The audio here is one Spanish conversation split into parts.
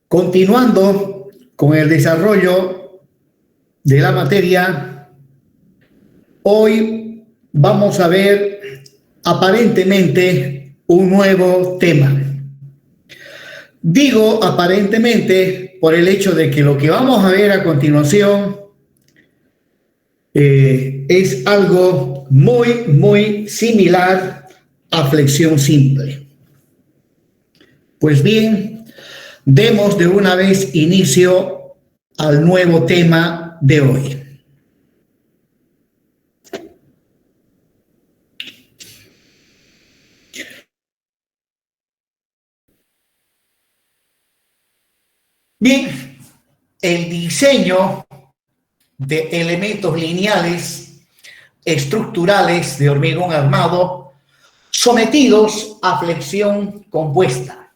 Continuando con el desarrollo de la materia, hoy vamos a ver aparentemente un nuevo tema. Digo aparentemente por el hecho de que lo que vamos a ver a continuación es algo muy similar a flexión simple. Pues bien, demos de una vez inicio al nuevo tema de hoy. Bien, el diseño de elementos lineales estructurales de hormigón armado sometidos a flexión compuesta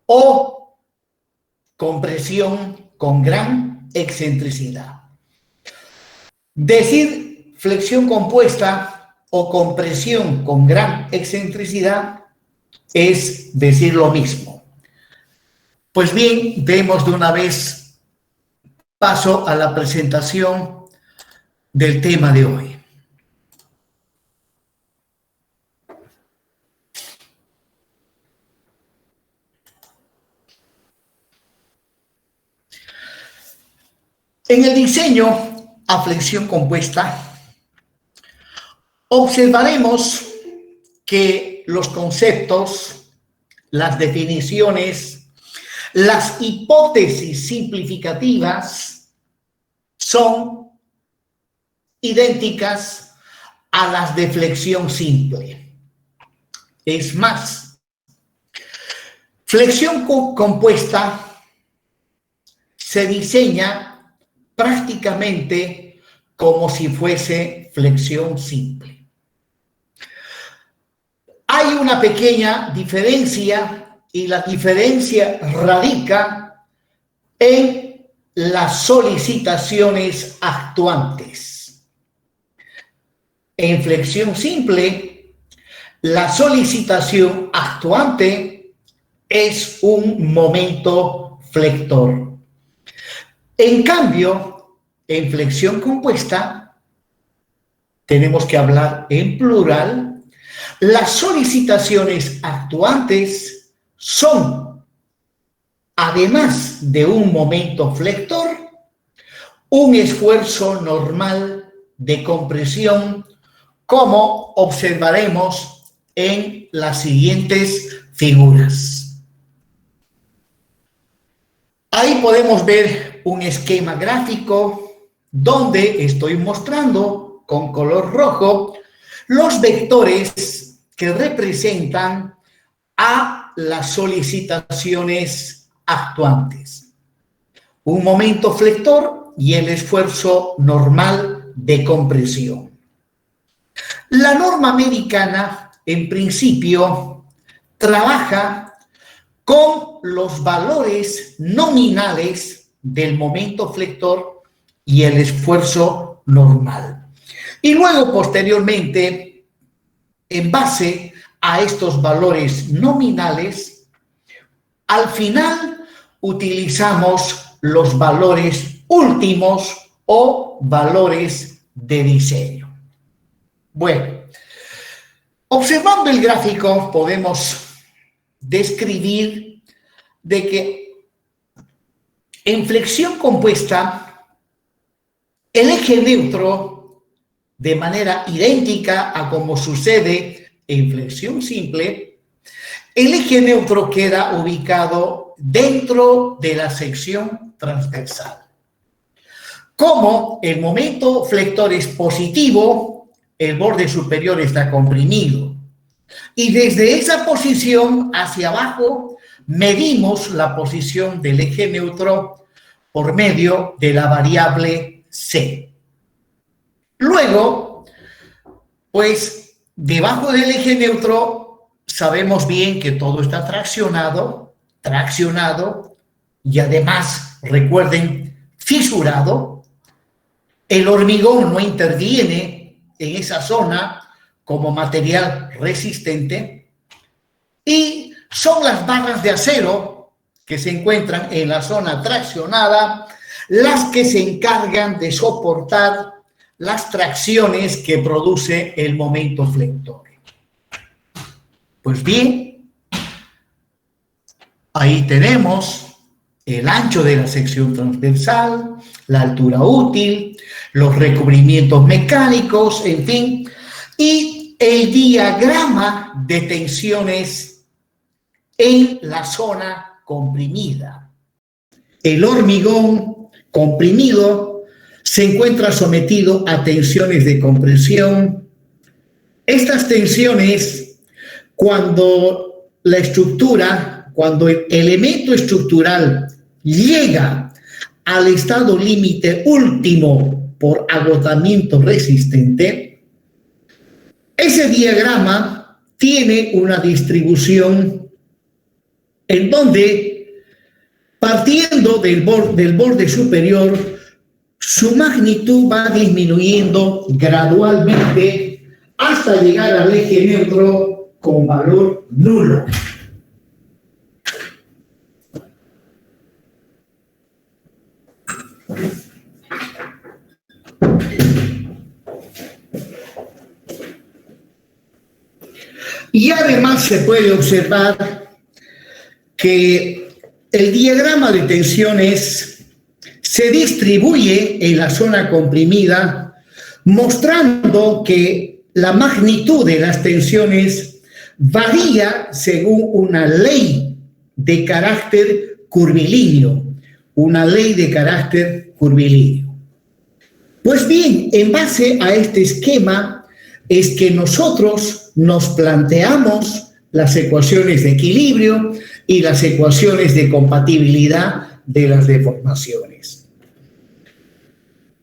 o compresión con gran excentricidad. Decir flexión compuesta o compresión con gran excentricidad es decir lo mismo. Pues bien, demos de una vez paso a la presentación del tema de hoy. En el diseño a flexión compuesta, observaremos que los conceptos, las definiciones, las hipótesis simplificativas son idénticas a las de flexión simple. Es más, flexión compuesta se diseña prácticamente como si fuese flexión simple. Hay una pequeña diferencia y la diferencia radica en las solicitaciones actuantes. En flexión simple, la solicitación actuante es un momento flector. En cambio, en flexión compuesta, tenemos que hablar en plural, las solicitaciones actuantes son, además de un momento flector, un esfuerzo normal de compresión, como observaremos en las siguientes figuras. Ahí podemos ver un esquema gráfico donde estoy mostrando con color rojo los vectores que representan a las solicitaciones actuantes. Un momento flector y el esfuerzo normal de compresión. La norma americana, en principio, trabaja con los valores nominales del momento flector y el esfuerzo normal. Y luego, posteriormente, en base a estos valores nominales, al final utilizamos los valores últimos o valores de diseño. Bueno, observando el gráfico podemos describir de que en flexión compuesta el eje neutro, de manera idéntica a como sucede en flexión simple, el eje neutro queda ubicado dentro de la sección transversal. Como el momento flector es positivo, el borde superior está comprimido. Y desde esa posición hacia abajo medimos la posición del eje neutro por medio de la variable C. Luego, pues, debajo del eje neutro sabemos bien que todo está traccionado y además, recuerden, fisurado. El hormigón no interviene en esa zona como material resistente, y son las barras de acero que se encuentran en la zona traccionada, las que se encargan de soportar las tracciones que produce el momento flector. Pues bien, ahí tenemos el ancho de la sección transversal, la altura útil, los recubrimientos mecánicos, en fin, y el diagrama de tensiones en la zona comprimida. El hormigón comprimido se encuentra sometido a tensiones de compresión. Estas tensiones, cuando la estructura, cuando el elemento estructural llega al estado límite último por agotamiento resistente, ese diagrama tiene una distribución en donde, partiendo del borde superior, su magnitud va disminuyendo gradualmente hasta llegar al eje neutro con valor nulo. Y además se puede observar que el diagrama de tensiones se distribuye en la zona comprimida, mostrando que la magnitud de las tensiones varía según una ley de carácter curvilíneo. Una ley de carácter curvilíneo. Pues bien, en base a este esquema es que nosotros nos planteamos las ecuaciones de equilibrio y las ecuaciones de compatibilidad de las deformaciones.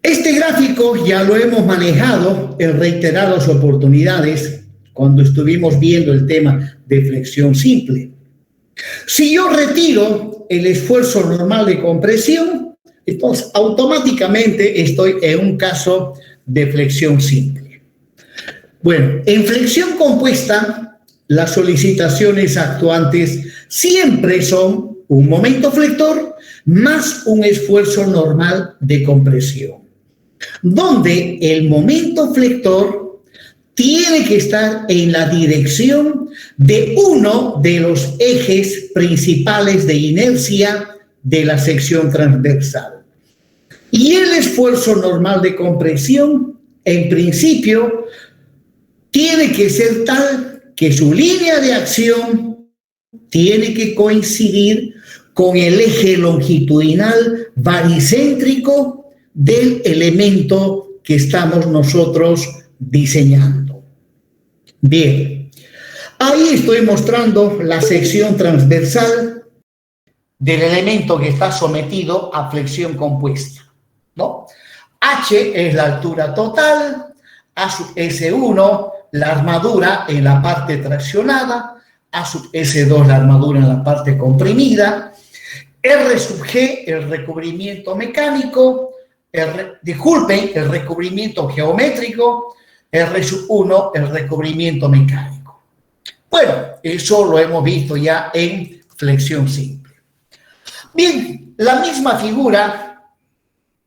Este gráfico ya lo hemos manejado en reiteradas oportunidades cuando estuvimos viendo el tema de flexión simple. Si yo retiro el esfuerzo normal de compresión, entonces automáticamente estoy en un caso de flexión simple. Bueno, en flexión compuesta, las solicitaciones actuantes siempre son un momento flector más un esfuerzo normal de compresión, donde el momento flector tiene que estar en la dirección de uno de los ejes principales de inercia de la sección transversal. Y el esfuerzo normal de compresión, en principio, tiene que ser tal que su línea de acción tiene que coincidir con el eje longitudinal baricéntrico del elemento que estamos nosotros diseñando. Bien, ahí estoy mostrando la sección transversal del elemento que está sometido a flexión compuesta, ¿no? H es la altura total, A sub S1 la armadura en la parte traccionada, A sub S2 la armadura en la parte comprimida, R sub G el recubrimiento mecánico, el recubrimiento geométrico, R sub 1 el recubrimiento mecánico. Bueno, eso lo hemos visto ya en flexión simple. Bien, la misma figura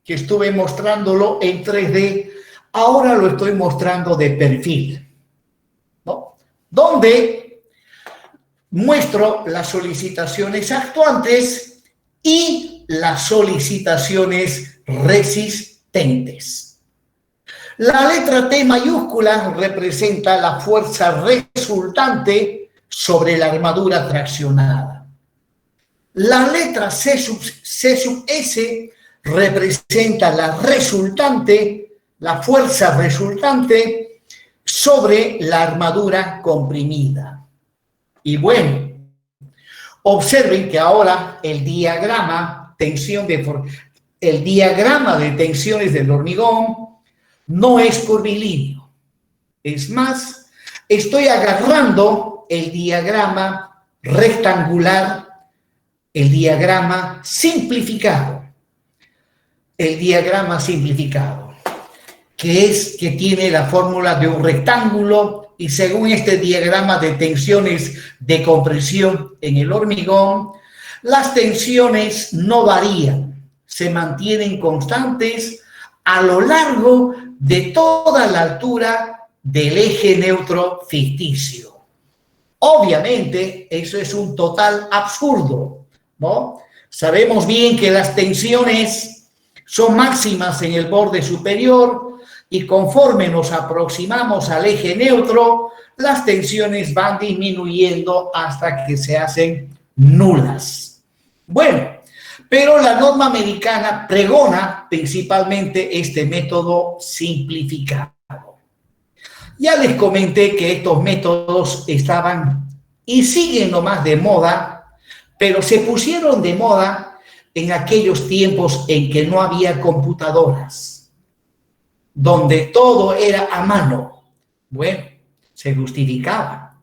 que estuve mostrándolo en 3D, ahora lo estoy mostrando de perfil, ¿no? Donde muestro las solicitaciones actuantes y las solicitaciones resistentes. La letra T mayúscula representa la fuerza resultante sobre la armadura traccionada. La letra C sub S representa la fuerza resultante sobre la armadura comprimida. Y bueno, observen que ahora el diagrama de tensiones del hormigón no es curvilíneo. Es más, estoy agarrando el diagrama rectangular, el diagrama simplificado. El diagrama simplificado, que tiene la fórmula de un rectángulo, y según este diagrama de tensiones de compresión en el hormigón, las tensiones no varían, se mantienen constantes a lo largo de toda la altura del eje neutro ficticio. Obviamente, eso es un total absurdo, ¿no? Sabemos bien que las tensiones son máximas en el borde superior y conforme nos aproximamos al eje neutro, las tensiones van disminuyendo hasta que se hacen nulas. Bueno, pero la norma americana pregona principalmente este método simplificado. Ya les comenté que estos métodos estaban y siguen nomás de moda, pero se pusieron de moda en aquellos tiempos en que no había computadoras, donde todo era a mano. Bueno, se justificaba.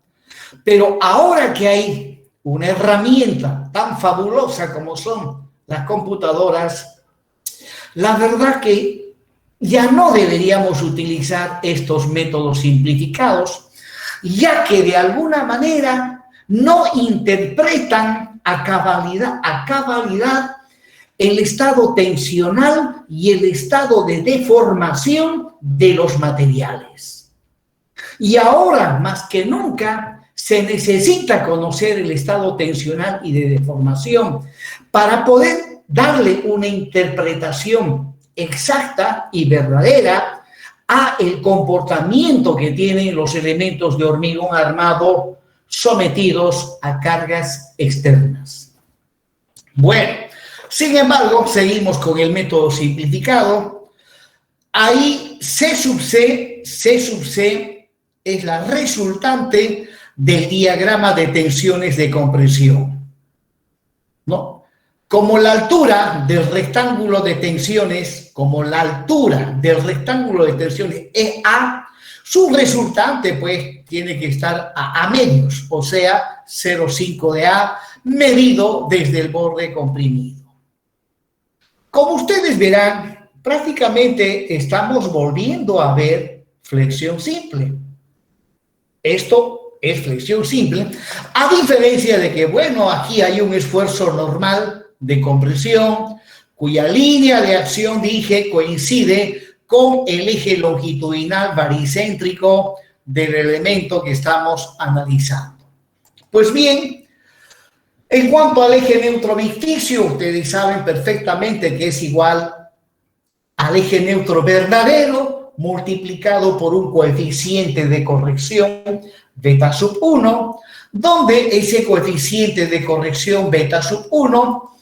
Pero ahora que hay una herramienta tan fabulosa como son las computadoras, la verdad que ya no deberíamos utilizar estos métodos simplificados, ya que de alguna manera no interpretan a cabalidad el estado tensional y el estado de deformación de los materiales. Y ahora, más que nunca, se necesita conocer el estado tensional y de deformación para poder darle una interpretación exacta y verdadera a el comportamiento que tienen los elementos de hormigón armado sometidos a cargas externas. Bueno, sin embargo, seguimos con el método simplificado. Ahí C sub C es la resultante del diagrama de tensiones de compresión, ¿no? Como la altura del rectángulo de tensiones, es A, su resultante, pues, tiene que estar a medios, o sea, 0,5 de A, medido desde el borde comprimido. Como ustedes verán, prácticamente estamos volviendo a ver flexión simple. Esto es flexión simple, a diferencia de que, bueno, aquí hay un esfuerzo normal de compresión, cuya línea de acción, dije, coincide con el eje longitudinal baricéntrico del elemento que estamos analizando. Pues bien, en cuanto al eje neutro ficticio, ustedes saben perfectamente que es igual al eje neutro verdadero multiplicado por un coeficiente de corrección beta sub 1, donde ese coeficiente de corrección beta sub 1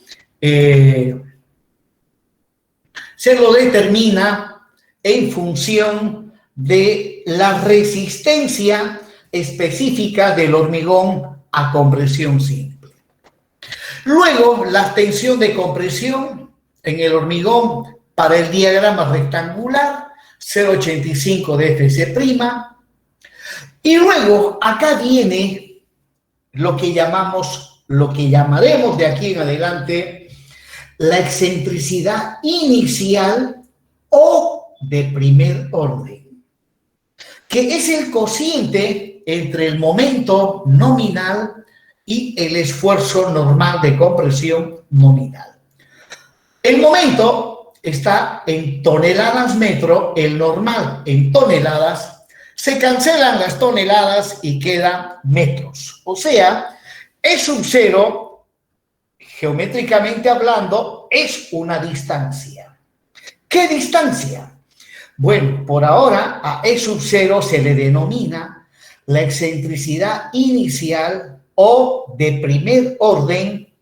se lo determina en función de la resistencia específica del hormigón a compresión simple. Luego, la tensión de compresión en el hormigón para el diagrama rectangular, 0,85 de Fc'. Y luego, acá viene lo que llamaremos de aquí en adelante la excentricidad inicial o de primer orden, que es el cociente entre el momento nominal y el esfuerzo normal de compresión nominal. El momento está en toneladas metro, el normal en toneladas, se cancelan las toneladas y quedan metros. O sea, E sub 0, geométricamente hablando, es una distancia. ¿Qué distancia? Bueno, por ahora a E sub 0 se le denomina la excentricidad inicial o de primer orden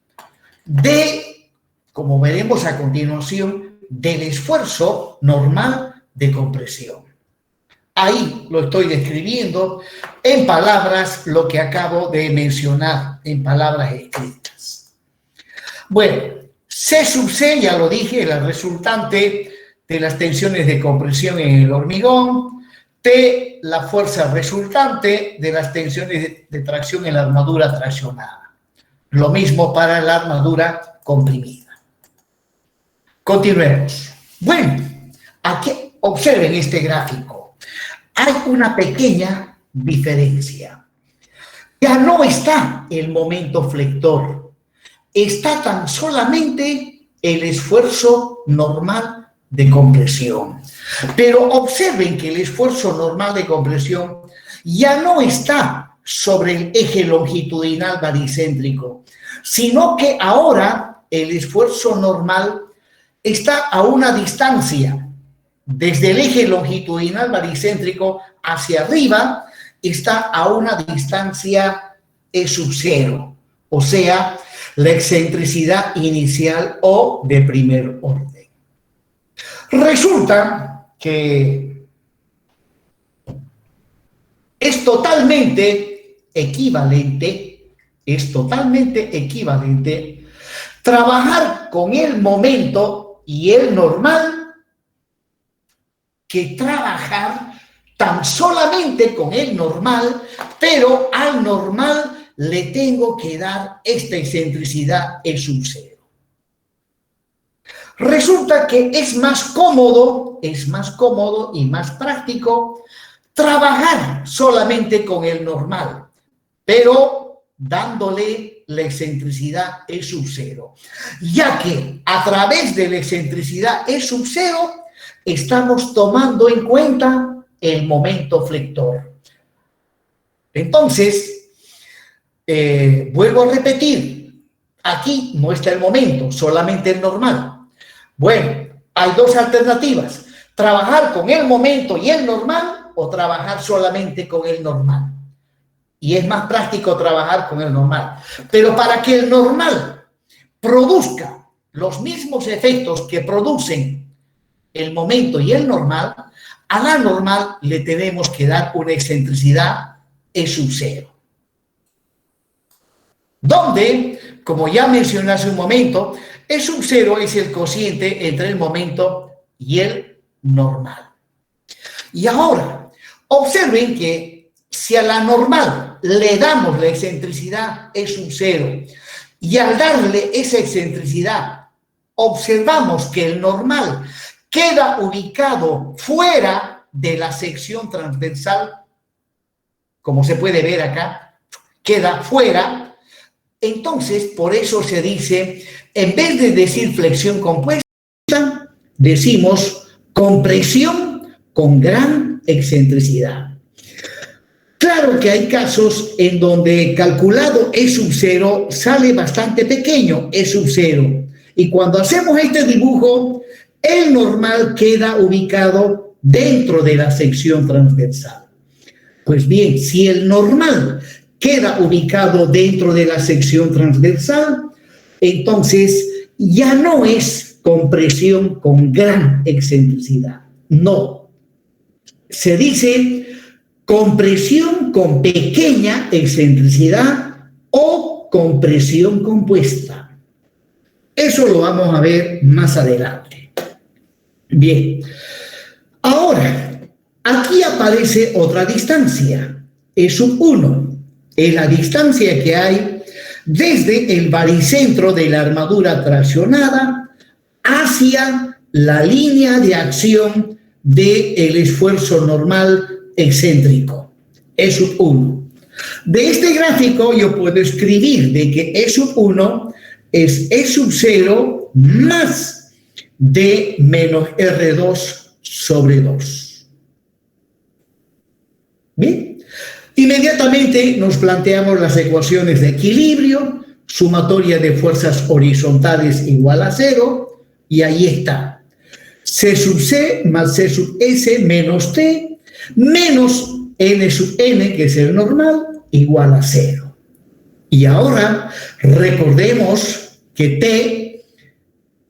de, como veremos a continuación, del esfuerzo normal de compresión. Ahí lo estoy describiendo en palabras lo que acabo de mencionar, en palabras escritas. Bueno, C sub C, ya lo dije, la resultante de las tensiones de compresión en el hormigón. T, la fuerza resultante de las tensiones de tracción en la armadura traccionada. Lo mismo para la armadura comprimida. Continuemos. Bueno, aquí observen este gráfico. Hay una pequeña diferencia. Ya no está el momento flector está tan solamente el esfuerzo normal de compresión. Pero observen que el esfuerzo normal de compresión ya no está sobre el eje longitudinal baricéntrico, sino que ahora el esfuerzo normal está a una distancia desde el eje longitudinal baricéntrico hacia arriba, está a una distancia E sub 0, o sea, la excentricidad inicial o de primer orden. Resulta que es totalmente equivalente trabajar con el momento y el normal que trabajar tan solamente con el normal, pero al normal le tengo que dar esta excentricidad E sub 0. Resulta que es más cómodo y más práctico trabajar solamente con el normal, pero dándole la excentricidad E sub 0, ya que a través de la excentricidad E sub 0 estamos tomando en cuenta el momento flector. Entonces, vuelvo a repetir, aquí no está el momento, solamente el normal. Bueno, hay dos alternativas: trabajar con el momento y el normal o trabajar solamente con el normal. Y es más práctico trabajar con el normal. Pero para que el normal produzca los mismos efectos que producen el momento y el normal, a la normal le tenemos que dar una excentricidad E sub 0. Donde, como ya mencioné hace un momento, E sub 0 es el cociente entre el momento y el normal. Y ahora, observen que si a la normal le damos la excentricidad E sub 0 y al darle esa excentricidad observamos que el normal queda ubicado fuera de la sección transversal, como se puede ver acá, queda fuera. Entonces, por eso se dice, en vez de decir flexión compuesta, decimos compresión con gran excentricidad. Claro que hay casos en donde calculado E sub 0 sale bastante pequeño, E sub 0. Y cuando hacemos este dibujo, el normal queda ubicado dentro de la sección transversal. Pues bien, si el normal queda ubicado dentro de la sección transversal, entonces ya no es compresión con gran excentricidad. No. Se dice compresión con pequeña excentricidad o compresión compuesta. Eso lo vamos a ver más adelante. Bien. Ahora, aquí aparece otra distancia, E sub 1. Es la distancia que hay desde el baricentro de la armadura traccionada hacia la línea de acción del esfuerzo normal excéntrico, E sub 1. De este gráfico yo puedo escribir de que E sub 1 es E sub 0 más D menos R2 sobre 2. ¿Bien? Inmediatamente nos planteamos las ecuaciones de equilibrio, sumatoria de fuerzas horizontales igual a 0, y ahí está. C sub C más C sub S menos T menos N sub N, que es el normal, igual a 0. Y ahora recordemos que T,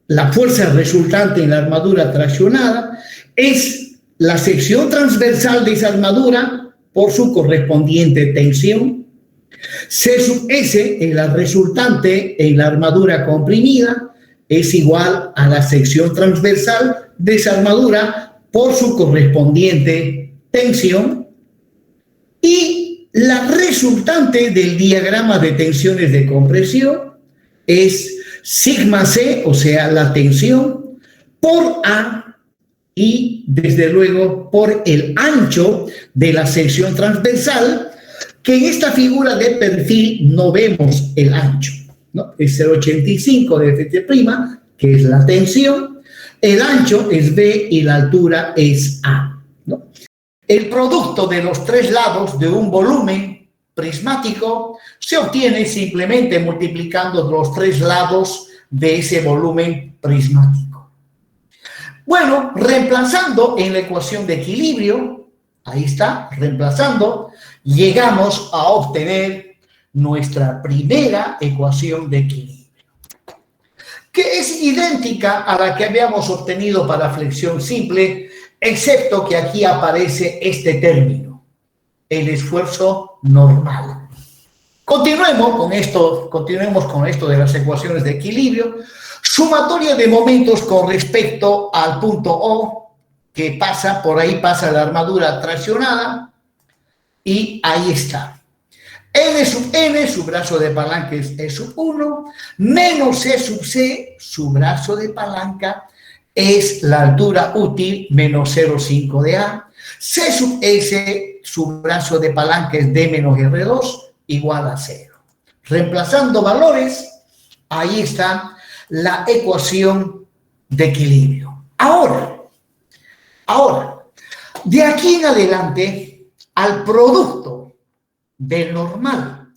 la fuerza resultante en la armadura traccionada, es la sección transversal de esa armadura por su correspondiente tensión. C sub S es la resultante en la armadura comprimida, es igual a la sección transversal de esa armadura por su correspondiente tensión. Y la resultante del diagrama de tensiones de compresión es sigma C, o sea, la tensión, por A, y desde luego por el ancho de la sección transversal, que en esta figura de perfil no vemos el ancho. ¿no? Es 0,85 de Ft', que es la tensión, el ancho es B y la altura es A, ¿no? El producto de los tres lados de un volumen prismático se obtiene simplemente multiplicando los tres lados de ese volumen prismático. Bueno, reemplazando en la ecuación de equilibrio, ahí está, reemplazando, llegamos a obtener nuestra primera ecuación de equilibrio, que es idéntica a la que habíamos obtenido para flexión simple, excepto que aquí aparece este término, el esfuerzo normal. Continuemos con esto de las ecuaciones de equilibrio. Sumatoria de momentos con respecto al punto O, que pasa, por ahí pasa la armadura traccionada, y ahí está. N sub N, su brazo de palanca es E sub 1, menos E sub C, su brazo de palanca es la altura útil menos 0,5 de A. C sub S, su brazo de palanca es D menos R2, igual a 0. Reemplazando valores, ahí está la ecuación de equilibrio. Ahora, de aquí en adelante, al producto del normal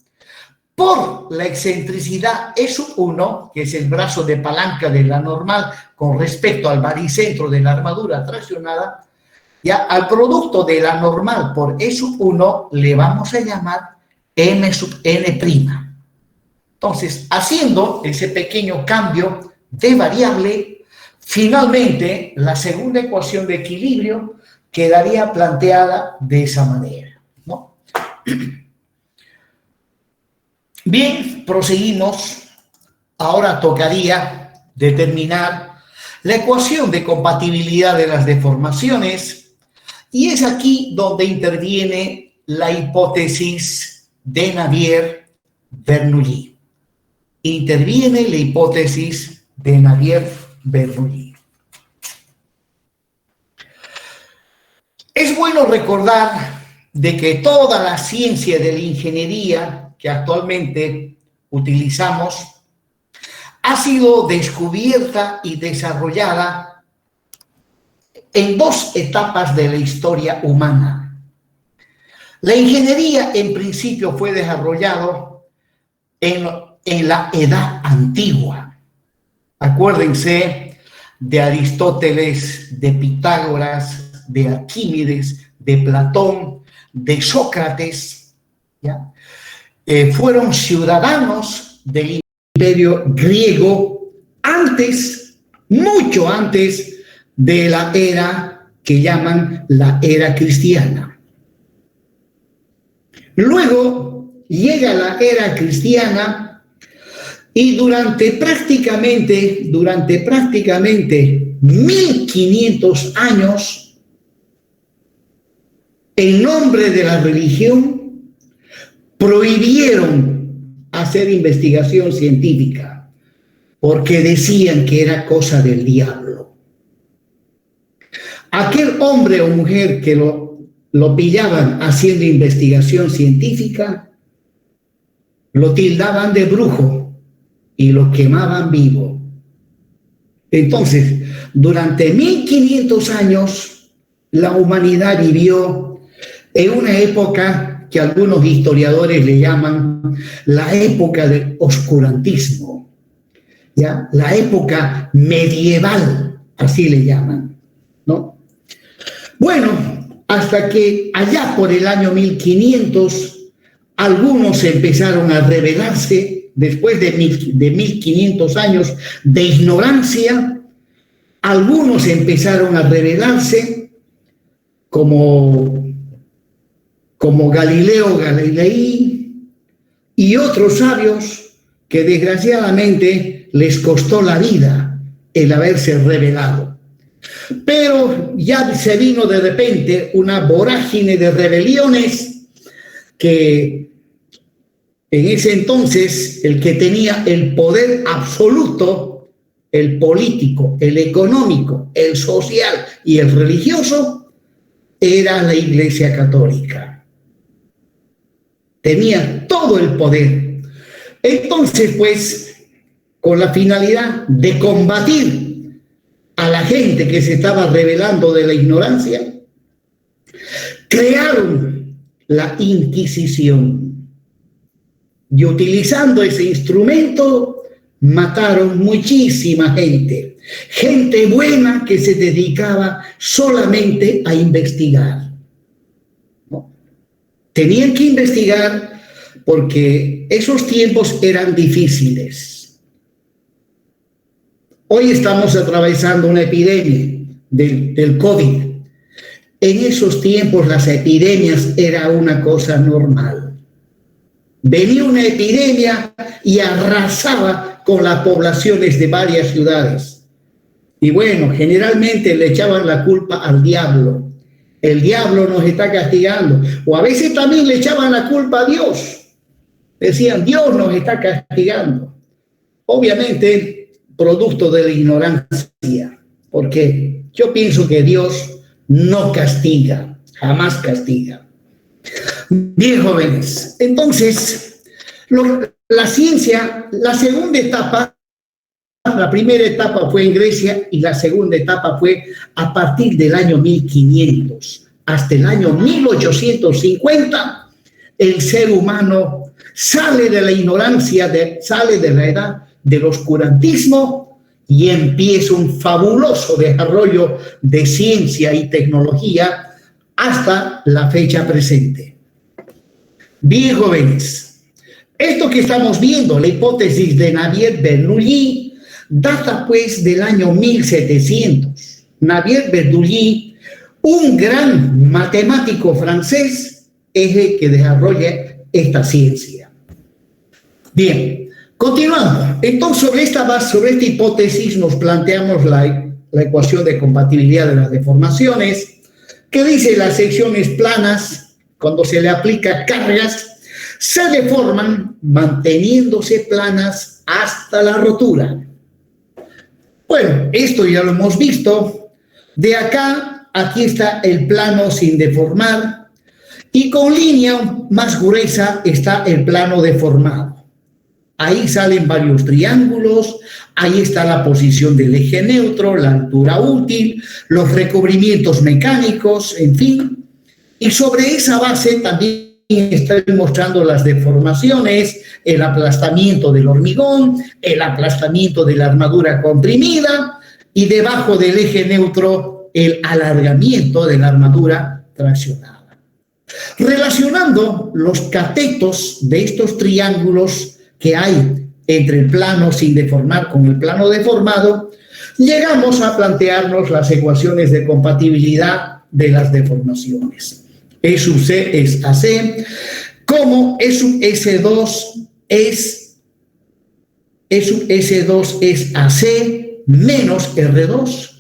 por la excentricidad E sub 1, que es el brazo de palanca de la normal con respecto al baricentro de la armadura traccionada, ya al producto de la normal por E sub 1 le vamos a llamar M sub N'. Entonces, haciendo ese pequeño cambio de variable, finalmente la segunda ecuación de equilibrio quedaría planteada de esa manera, ¿no? Bien, proseguimos. Ahora tocaría determinar la ecuación de compatibilidad de las deformaciones, y es aquí donde interviene la hipótesis de Navier-Bernoulli. Interviene la hipótesis de Navier-Bernoulli. Es bueno recordar de que toda la ciencia de la ingeniería que actualmente utilizamos ha sido descubierta y desarrollada en dos etapas de la historia humana. La ingeniería en principio fue desarrollada en la Edad Antigua. Acuérdense de Aristóteles, de Pitágoras, de Arquímedes, de Platón, de Sócrates, ¿ya? Fueron ciudadanos del imperio griego antes, mucho antes de la era que llaman la era cristiana. Luego llega la era cristiana y durante prácticamente 1500 años, en nombre de la religión, prohibieron hacer investigación científica porque decían que era cosa del diablo. Aquel hombre o mujer que lo pillaban haciendo investigación científica, lo tildaban de brujo y lo quemaban vivo. Entonces, durante 1500 años, la humanidad vivió en una época que algunos historiadores le llaman la época del oscurantismo, ¿ya? La época medieval, así le llaman, ¿no? Bueno, hasta que allá por el año 1500, algunos empezaron a rebelarse. Después de 1500 años de ignorancia, algunos empezaron a rebelarse, como Galileo Galilei y otros sabios que desgraciadamente les costó la vida el haberse rebelado. Pero ya se vino de repente una vorágine de rebeliones que en ese entonces el que tenía el poder absoluto, el político, el económico, el social y el religioso, era la Iglesia Católica. Tenía todo el poder. Entonces, pues, con la finalidad de combatir a la gente que se estaba rebelando de la ignorancia, crearon la Inquisición. Y utilizando ese instrumento, mataron muchísima gente. Gente buena que se dedicaba solamente a investigar. ¿No? Tenían que investigar porque esos tiempos eran difíciles. Hoy estamos atravesando una epidemia del COVID. En esos tiempos las epidemias era una cosa normal. Venía una epidemia y arrasaba con las poblaciones de varias ciudades. Y bueno, generalmente le echaban la culpa al diablo. El diablo nos está castigando. O a veces también le echaban la culpa a Dios. Decían, Dios nos está castigando. Obviamente, producto de la ignorancia. Porque yo pienso que Dios no castiga, jamás castiga. Bien, jóvenes, entonces, la ciencia, la segunda etapa, la primera etapa fue en Grecia y la segunda etapa fue a partir del año 1500 hasta el año 1850, el ser humano sale de la ignorancia, sale de la edad del oscurantismo y empieza un fabuloso desarrollo de ciencia y tecnología hasta la fecha presente. Bien, jóvenes, esto que estamos viendo, la hipótesis de Navier-Bernoulli, data pues del año 1700. Navier-Bernoulli, un gran matemático francés, es el que desarrolla esta ciencia. Bien, continuando. Entonces, sobre esta base, sobre esta hipótesis, nos planteamos la ecuación de compatibilidad de las deformaciones, que dice las secciones planas, cuando se le aplica cargas, se deforman manteniéndose planas hasta la rotura. Bueno, esto ya lo hemos visto. De acá, aquí está el plano sin deformar y con línea más gruesa está el plano deformado. Ahí salen varios triángulos, ahí está la posición del eje neutro, la altura útil, los recubrimientos mecánicos, en fin. Y sobre esa base también estoy mostrando las deformaciones, el aplastamiento del hormigón, el aplastamiento de la armadura comprimida y debajo del eje neutro el alargamiento de la armadura traccionada. Relacionando los catetos de estos triángulos que hay entre el plano sin deformar con el plano deformado, llegamos a plantearnos las ecuaciones de compatibilidad de las deformaciones. E sub C es AC, como E sub S2 es AC menos R2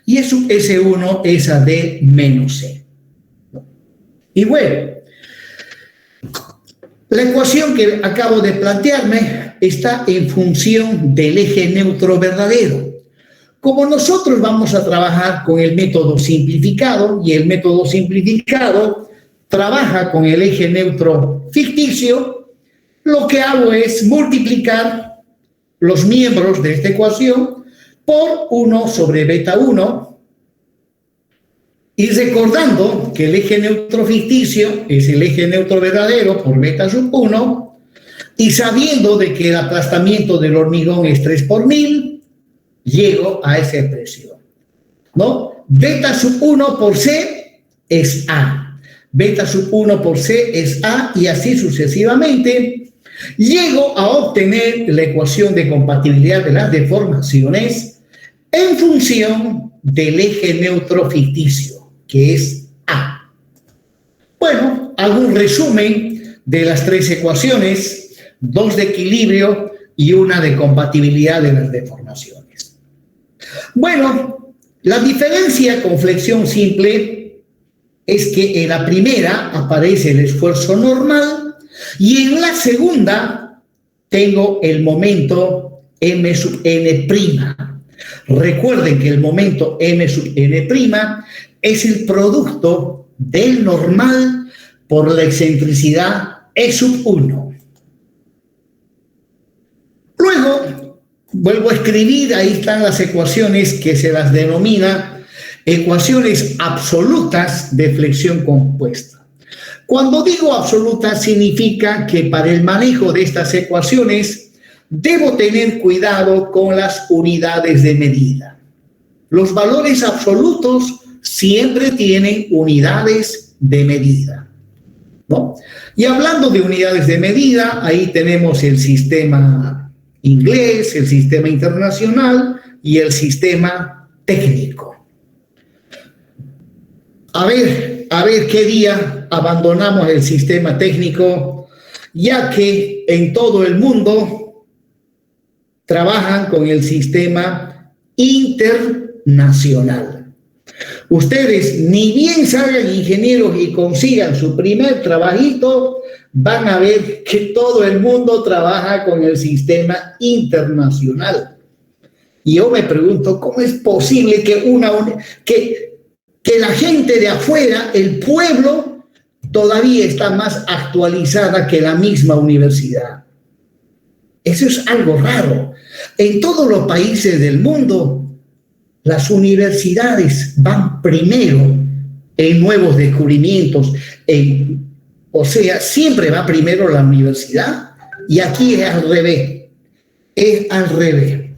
y E sub S1 es AD menos C. Y bueno, la ecuación que acabo de plantearme está en función del eje neutro verdadero. Como nosotros vamos a trabajar con el método simplificado y el método simplificado trabaja con el eje neutro ficticio, lo que hago es multiplicar los miembros de esta ecuación por 1 sobre beta 1 y recordando que el eje neutro ficticio es el eje neutro verdadero por beta sub 1 y sabiendo de que el aplastamiento del hormigón es 3 por 1000, llego a esa expresión, ¿no? Beta sub 1 por C es A, beta sub 1 por C es A y así sucesivamente, llego a obtener la ecuación de compatibilidad de las deformaciones en función del eje neutro ficticio, que es A. Bueno, algún resumen de las tres ecuaciones, 2 de equilibrio y una de compatibilidad de las deformaciones. Bueno, la diferencia con flexión simple es que en la primera aparece el esfuerzo normal y en la segunda tengo el momento M sub n'. Recuerden que el momento M sub n' es el producto del normal por la excentricidad E sub 1. Luego, vuelvo a escribir, ahí están las ecuaciones que se las denomina ecuaciones absolutas de flexión compuesta. Cuando digo absoluta, significa que para el manejo de estas ecuaciones debo tener cuidado con las unidades de medida. Los valores absolutos siempre tienen unidades de medida, ¿no? Y hablando de unidades de medida, ahí tenemos el sistema inglés, el sistema internacional y el sistema técnico. A ver qué día abandonamos el sistema técnico, ya que en todo el mundo trabajan con el sistema internacional. Ustedes, ni bien salgan ingenieros y consigan su primer trabajito, van a ver que todo el mundo trabaja con el sistema internacional. Y yo me pregunto, ¿cómo es posible que la gente de afuera, el pueblo, todavía está más actualizada que la misma universidad? Eso es algo raro. En todos los países del mundo, las universidades van primero en nuevos descubrimientos, o sea, siempre va primero la universidad, y aquí es al revés. Es al revés.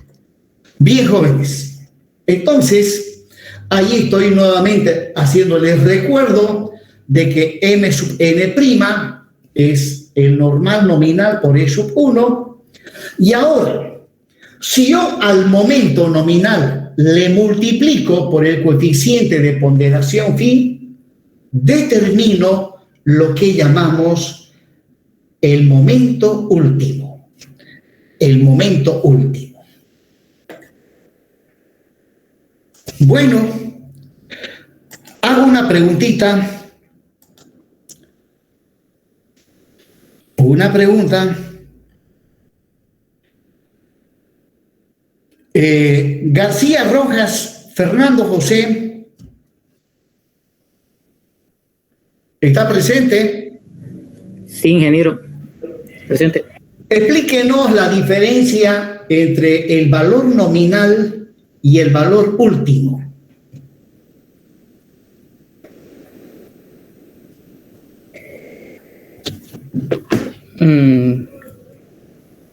Bien, jóvenes. Entonces, ahí estoy nuevamente haciéndoles recuerdo de que m sub n' es el normal nominal por e sub 1. Y ahora, si yo al momento nominal le multiplico por el coeficiente de ponderación phi, determino lo que llamamos el momento último. El momento último. Bueno, hago una preguntita. Una pregunta. García Rojas, Fernando José, ¿está presente? Sí, ingeniero, presente. Explíquenos la diferencia entre el valor nominal y el valor último.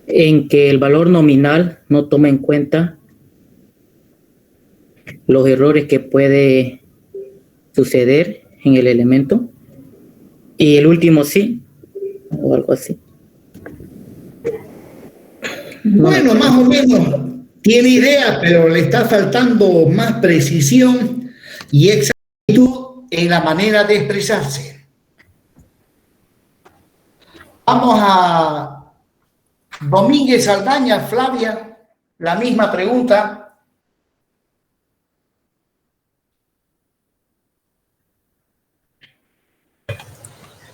En que el valor nominal no toma en cuenta los errores que puede suceder en el elemento, y el último sí, o algo así. Bueno, más o menos tiene idea, pero le está faltando más precisión y exactitud en la manera de expresarse. Vamos a Domínguez Saldaña, Flavia, la misma pregunta.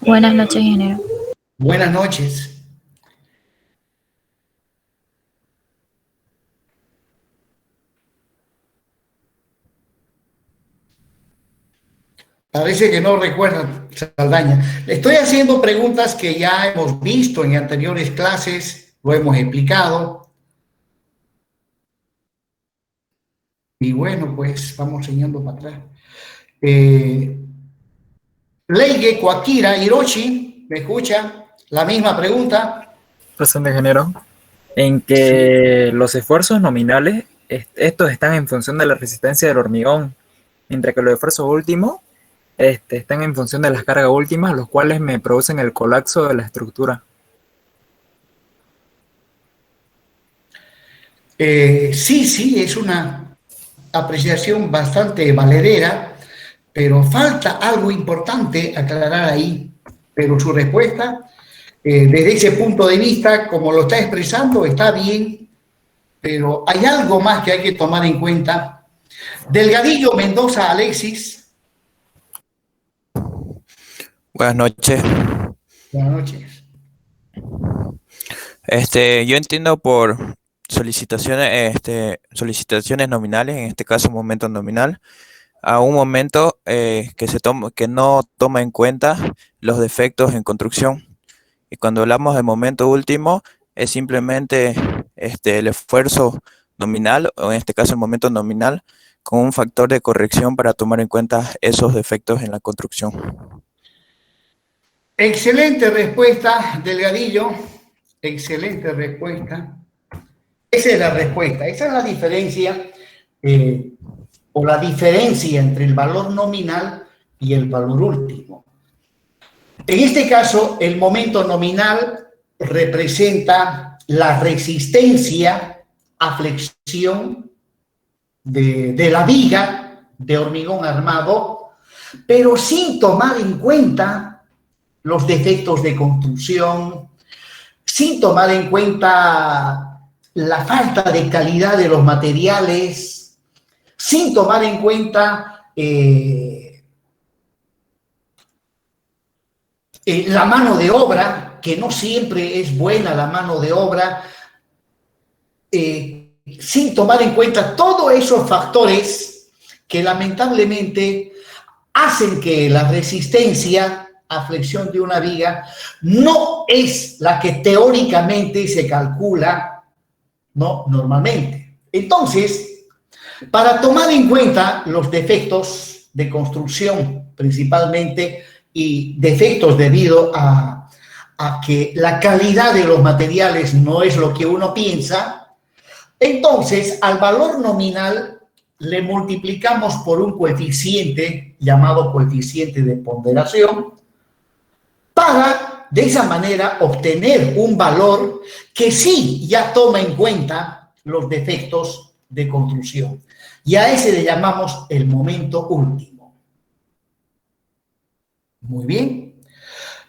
Buenas noches, ingeniero. Buenas noches. Parece que no recuerdan, Saldaña. Le estoy haciendo preguntas que ya hemos visto en anteriores clases, lo hemos explicado. Y bueno, pues vamos enseñando para atrás. Leige Coaquira Hiroshi, ¿me escucha? La misma pregunta. Presente, ingeniero. En que sí, los esfuerzos nominales, estos están en función de la resistencia del hormigón, mientras que los esfuerzos últimos están en función de las cargas últimas, los cuales me producen el colapso de la estructura. Sí, es una apreciación bastante valedera, pero falta algo importante aclarar ahí. Pero su respuesta, desde ese punto de vista, como lo está expresando, está bien, pero hay algo más que hay que tomar en cuenta. Delgadillo Mendoza Alexis. Buenas noches. Buenas noches. Yo entiendo por solicitaciones nominales, en este caso momento nominal, a un momento que no toma en cuenta los defectos en construcción. Y cuando hablamos de momento último, es simplemente el esfuerzo nominal, o en este caso el momento nominal, con un factor de corrección para tomar en cuenta esos defectos en la construcción. Excelente respuesta, Delgadillo. Excelente respuesta. Esa es la respuesta. Esa es la diferencia o la diferencia entre el valor nominal y el valor último. En este caso, el momento nominal representa la resistencia a flexión de la viga de hormigón armado, pero sin tomar en cuenta los defectos de construcción, sin tomar en cuenta la falta de calidad de los materiales, sin tomar en cuenta la mano de obra, que no siempre es buena la mano de obra, sin tomar en cuenta todos esos factores que lamentablemente hacen que la resistencia a flexión de una viga no es la que teóricamente se calcula, ¿no? Normalmente. Entonces, para tomar en cuenta los defectos de construcción principalmente y defectos debido a que la calidad de los materiales no es lo que uno piensa, entonces al valor nominal le multiplicamos por un coeficiente llamado coeficiente de ponderación para de esa manera obtener un valor que sí ya toma en cuenta los defectos de construcción. Y a ese le llamamos el momento último. Muy bien.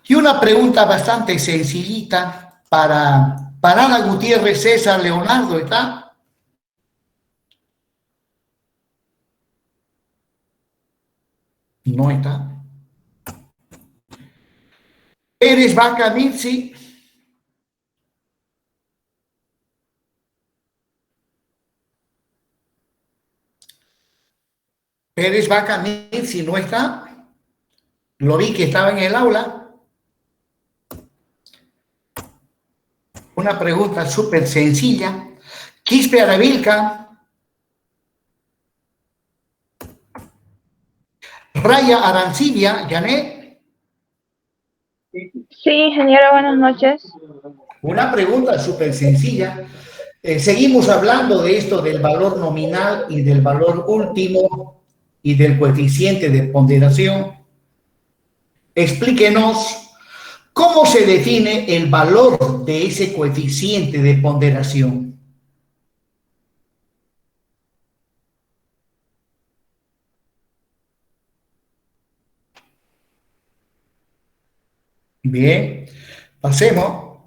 Y una pregunta bastante sencillita para Ana Gutiérrez, César, Leonardo, ¿está? No está. Pérez Vaca Mirci. Pérez Vaca Mirci no está. Lo vi que estaba en el aula. Una pregunta súper sencilla. Quispe Aravilca. Raya Arancibia, Janet. Sí, ingeniero, buenas noches. Una pregunta súper sencilla. Seguimos hablando de esto del valor nominal y del valor último y del coeficiente de ponderación. Explíquenos cómo se define el valor de ese coeficiente de ponderación. Bien, pasemos.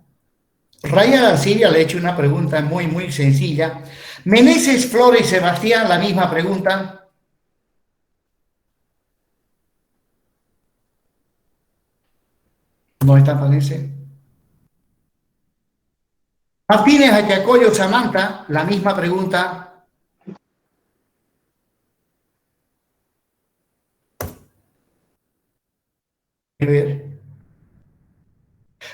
Raya García le he hecho una pregunta muy, muy sencilla. Meneses, Flores, Sebastián, la misma pregunta. No está, parece. Martínez, Ayacoyo, Samantha, la misma pregunta. A ver.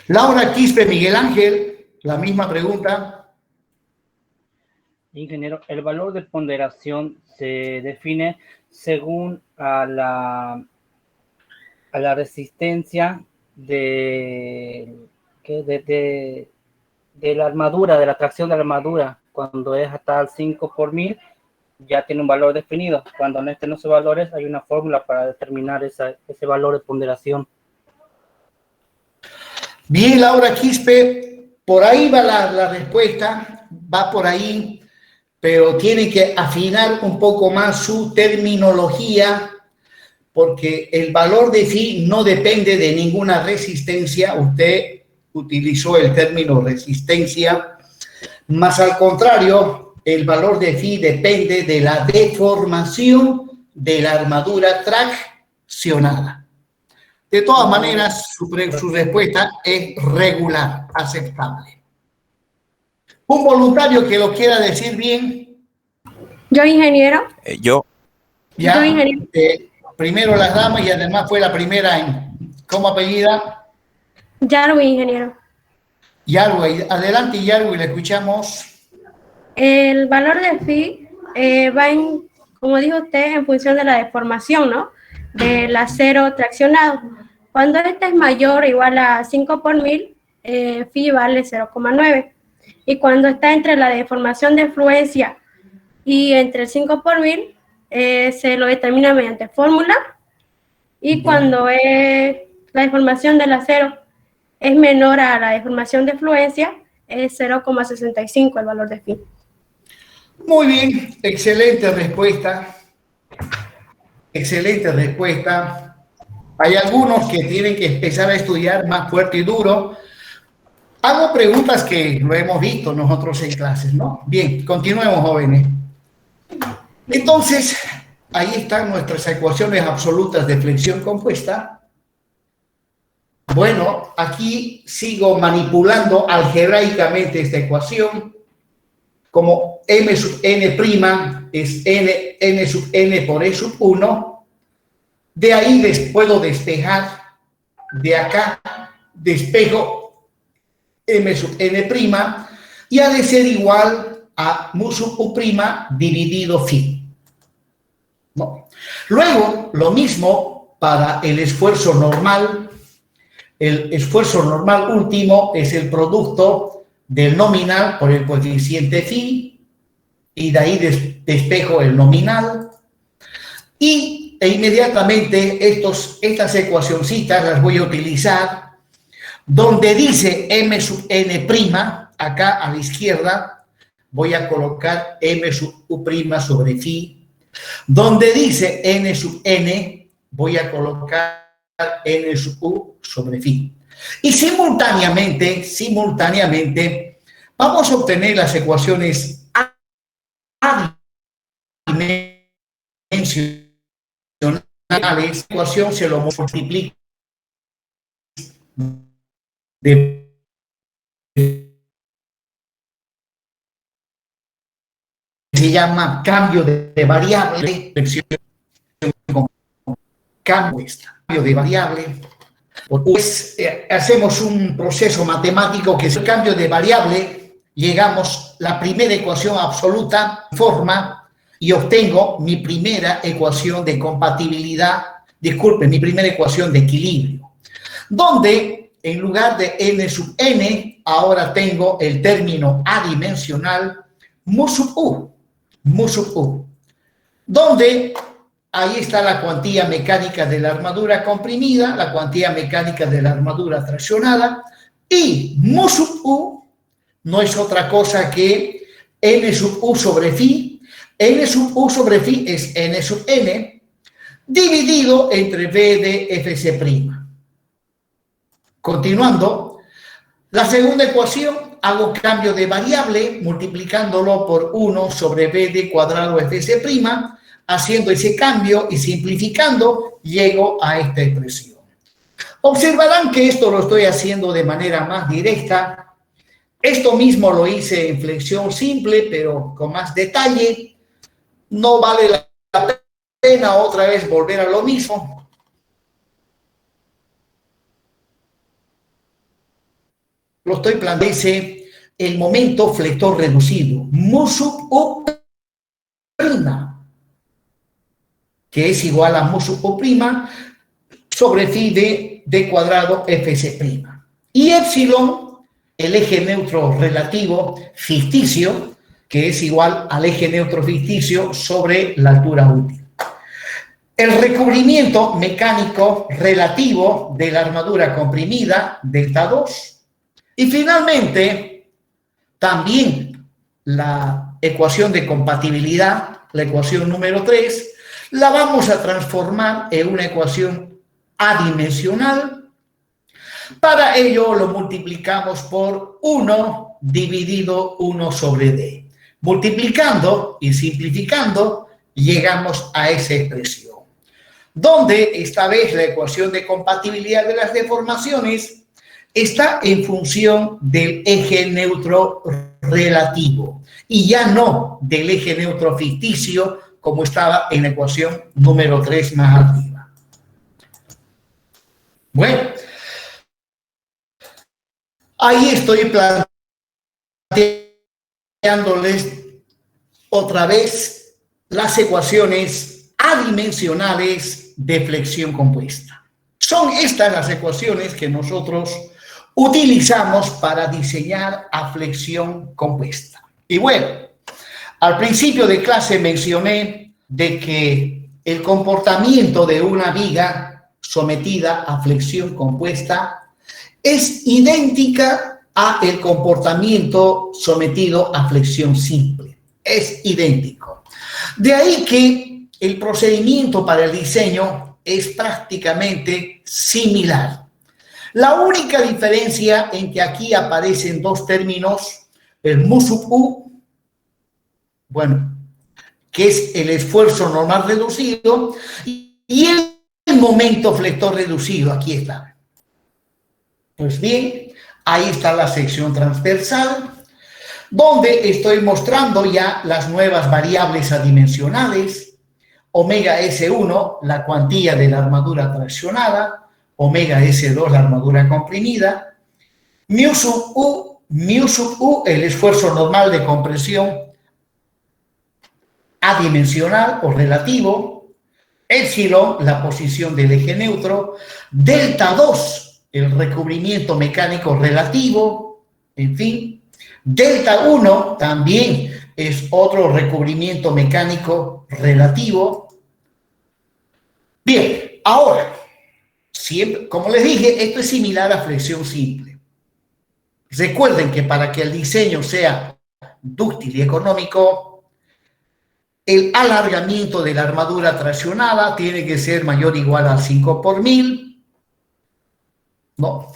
Laura Quispe, Miguel Ángel, la misma pregunta. Ingeniero, el valor de ponderación se define según a la resistencia de la armadura, de la tracción de la armadura. Cuando es hasta el 5 por 1000, ya tiene un valor definido. Cuando no estén esos valores, hay una fórmula para determinar ese valor de ponderación. Bien, Laura Quispe, por ahí va la respuesta, va por ahí, pero tiene que afinar un poco más su terminología, porque el valor de phi no depende de ninguna resistencia. Usted utilizó el término resistencia, más al contrario, el valor de phi depende de la deformación de la armadura traccionada. De todas maneras, su respuesta es regular, aceptable. Un voluntario que lo quiera decir bien. Yo, ingeniero. Yo. Ya, Yo, ingeniero. Primero las damas y además fue la primera en ¿cómo apellida? Jarwin, ingeniero. Yarwi, adelante Yarwi, le escuchamos. El valor de phi va en, como dijo usted, en función de la deformación, ¿no? Del acero traccionado. Cuando este es mayor o igual a 5 por 1000, phi vale 0,9. Y cuando está entre la deformación de fluencia y entre 5 por 1000, se lo determina mediante fórmula. Y cuando la deformación del acero es menor a la deformación de fluencia, es 0,65 el valor de phi. Muy bien, excelente respuesta. Excelente respuesta. Hay algunos que tienen que empezar a estudiar más fuerte y duro. Hago preguntas que lo hemos visto nosotros en clases, ¿no? Bien, continuemos, jóvenes. Entonces, ahí están nuestras ecuaciones absolutas de flexión compuesta. Bueno, aquí sigo manipulando algebraicamente esta ecuación. Como m sub n' es n sub n por e sub 1, de ahí puedo despejar, de acá despejo m sub n' y ha de ser igual a mu sub u' dividido phi. ¿No? Luego, lo mismo para el esfuerzo normal. El esfuerzo normal último es el producto del nominal por el coeficiente phi, y de ahí despejo el nominal, e inmediatamente estas ecuacioncitas las voy a utilizar, donde dice m sub n', acá a la izquierda, voy a colocar m sub u' sobre phi, donde dice n sub n, voy a colocar n sub u sobre phi. Y simultáneamente, vamos a obtener las ecuaciones adimensionales. La ecuación se lo multiplica se llama cambio de variable, cambio de variable. Pues hacemos un proceso matemático que es el cambio de variable, llegamos a la primera ecuación absoluta, forma, y obtengo mi primera ecuación de compatibilidad, mi primera ecuación de equilibrio, donde en lugar de n sub n, ahora tengo el término adimensional mu sub u, donde ahí está la cuantía mecánica de la armadura comprimida, la cuantía mecánica de la armadura traccionada, y mu sub u no es otra cosa que n sub u sobre phi. N sub u sobre phi es n sub n dividido entre v de fc'. Continuando, la segunda ecuación, hago cambio de variable multiplicándolo por 1 sobre v de cuadrado fc'. Haciendo ese cambio y simplificando, llego a esta expresión. Observarán que esto lo estoy haciendo de manera más directa. Esto mismo lo hice en flexión simple, pero con más detalle. No vale la pena otra vez volver a lo mismo. Lo estoy planteando, dice el momento flector reducido, mu sub u', que es igual a mu sub u' sobre phi de cuadrado fc'. Y epsilon, el eje neutro relativo ficticio, que es igual al eje neutro ficticio sobre la altura útil. El recubrimiento mecánico relativo de la armadura comprimida, delta 2. Y finalmente, también la ecuación de compatibilidad, la ecuación número 3, la vamos a transformar en una ecuación adimensional. Para ello lo multiplicamos por 1 dividido 1 sobre d. Multiplicando y simplificando, llegamos a esa expresión, donde esta vez la ecuación de compatibilidad de las deformaciones está en función del eje neutro relativo y ya no del eje neutro ficticio, como estaba en la ecuación número 3 más arriba. Bueno, Ahí estoy planteándoles otra vez las ecuaciones adimensionales de flexión compuesta. Son estas las ecuaciones que nosotros utilizamos para diseñar a flexión compuesta. Y bueno, al principio de clase mencioné de que el comportamiento de una viga sometida a flexión compuesta es idéntica a el comportamiento sometido a flexión simple. Es idéntico. De ahí que el procedimiento para el diseño es prácticamente similar. La única diferencia en que aquí aparecen dos términos, el mu sub u, bueno, que es el esfuerzo normal reducido, y el momento flector reducido, aquí está. Pues bien, ahí está la sección transversal, donde estoy mostrando ya las nuevas variables adimensionales, omega S1, la cuantía de la armadura traccionada, omega S2, la armadura comprimida, mu sub u, el esfuerzo normal de compresión adimensional o relativo, epsilon, la posición del eje neutro, delta 2, el recubrimiento mecánico relativo, en fin, delta 1 también es otro recubrimiento mecánico relativo. Bien, ahora, siempre, como les dije, esto es similar a flexión simple. Recuerden que para que el diseño sea dúctil y económico, el alargamiento de la armadura traccionada tiene que ser mayor o igual a 5 por 1000, ¿no?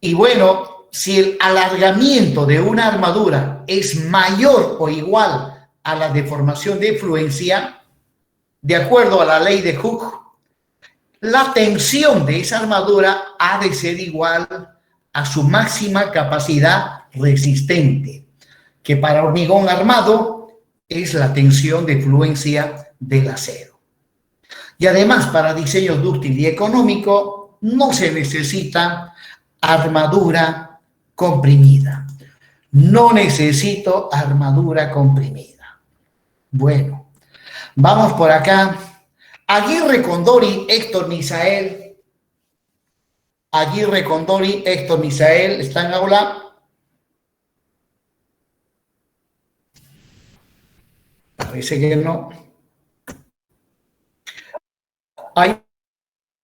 Y bueno, si el alargamiento de una armadura es mayor o igual a la deformación de fluencia, de acuerdo a la ley de Hooke, la tensión de esa armadura ha de ser igual a su máxima capacidad resistente, que para hormigón armado es la tensión de fluencia del acero. Y además, para diseño dúctil y económico, no se necesita armadura comprimida. No necesito armadura comprimida. Bueno, vamos por acá. Aguirre Condori, Héctor Misael. Aguirre Condori, Héctor Misael, ¿están en aula? Parece que no. Hay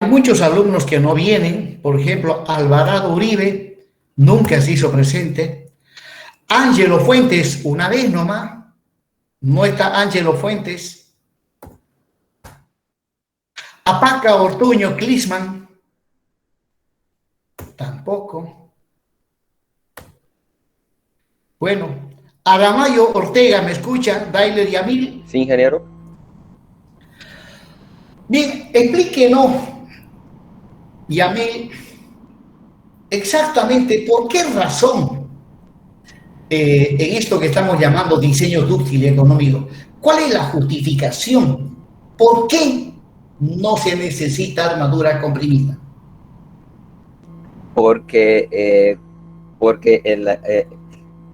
muchos alumnos que no vienen. Por ejemplo, Alvarado Uribe nunca se hizo presente. Ángelo Fuentes, una vez nomás. No está Ángelo Fuentes. Apaca Ortuño Clisman. Tampoco. Bueno. Aramayo Ortega, ¿me escucha? Dailer Yamil. Sí, ingeniero. Bien, explíquenos, Yamil, exactamente por qué razón en esto que estamos llamando diseño dúctil y económico, ¿cuál es la justificación? ¿Por qué no se necesita armadura comprimida? Porque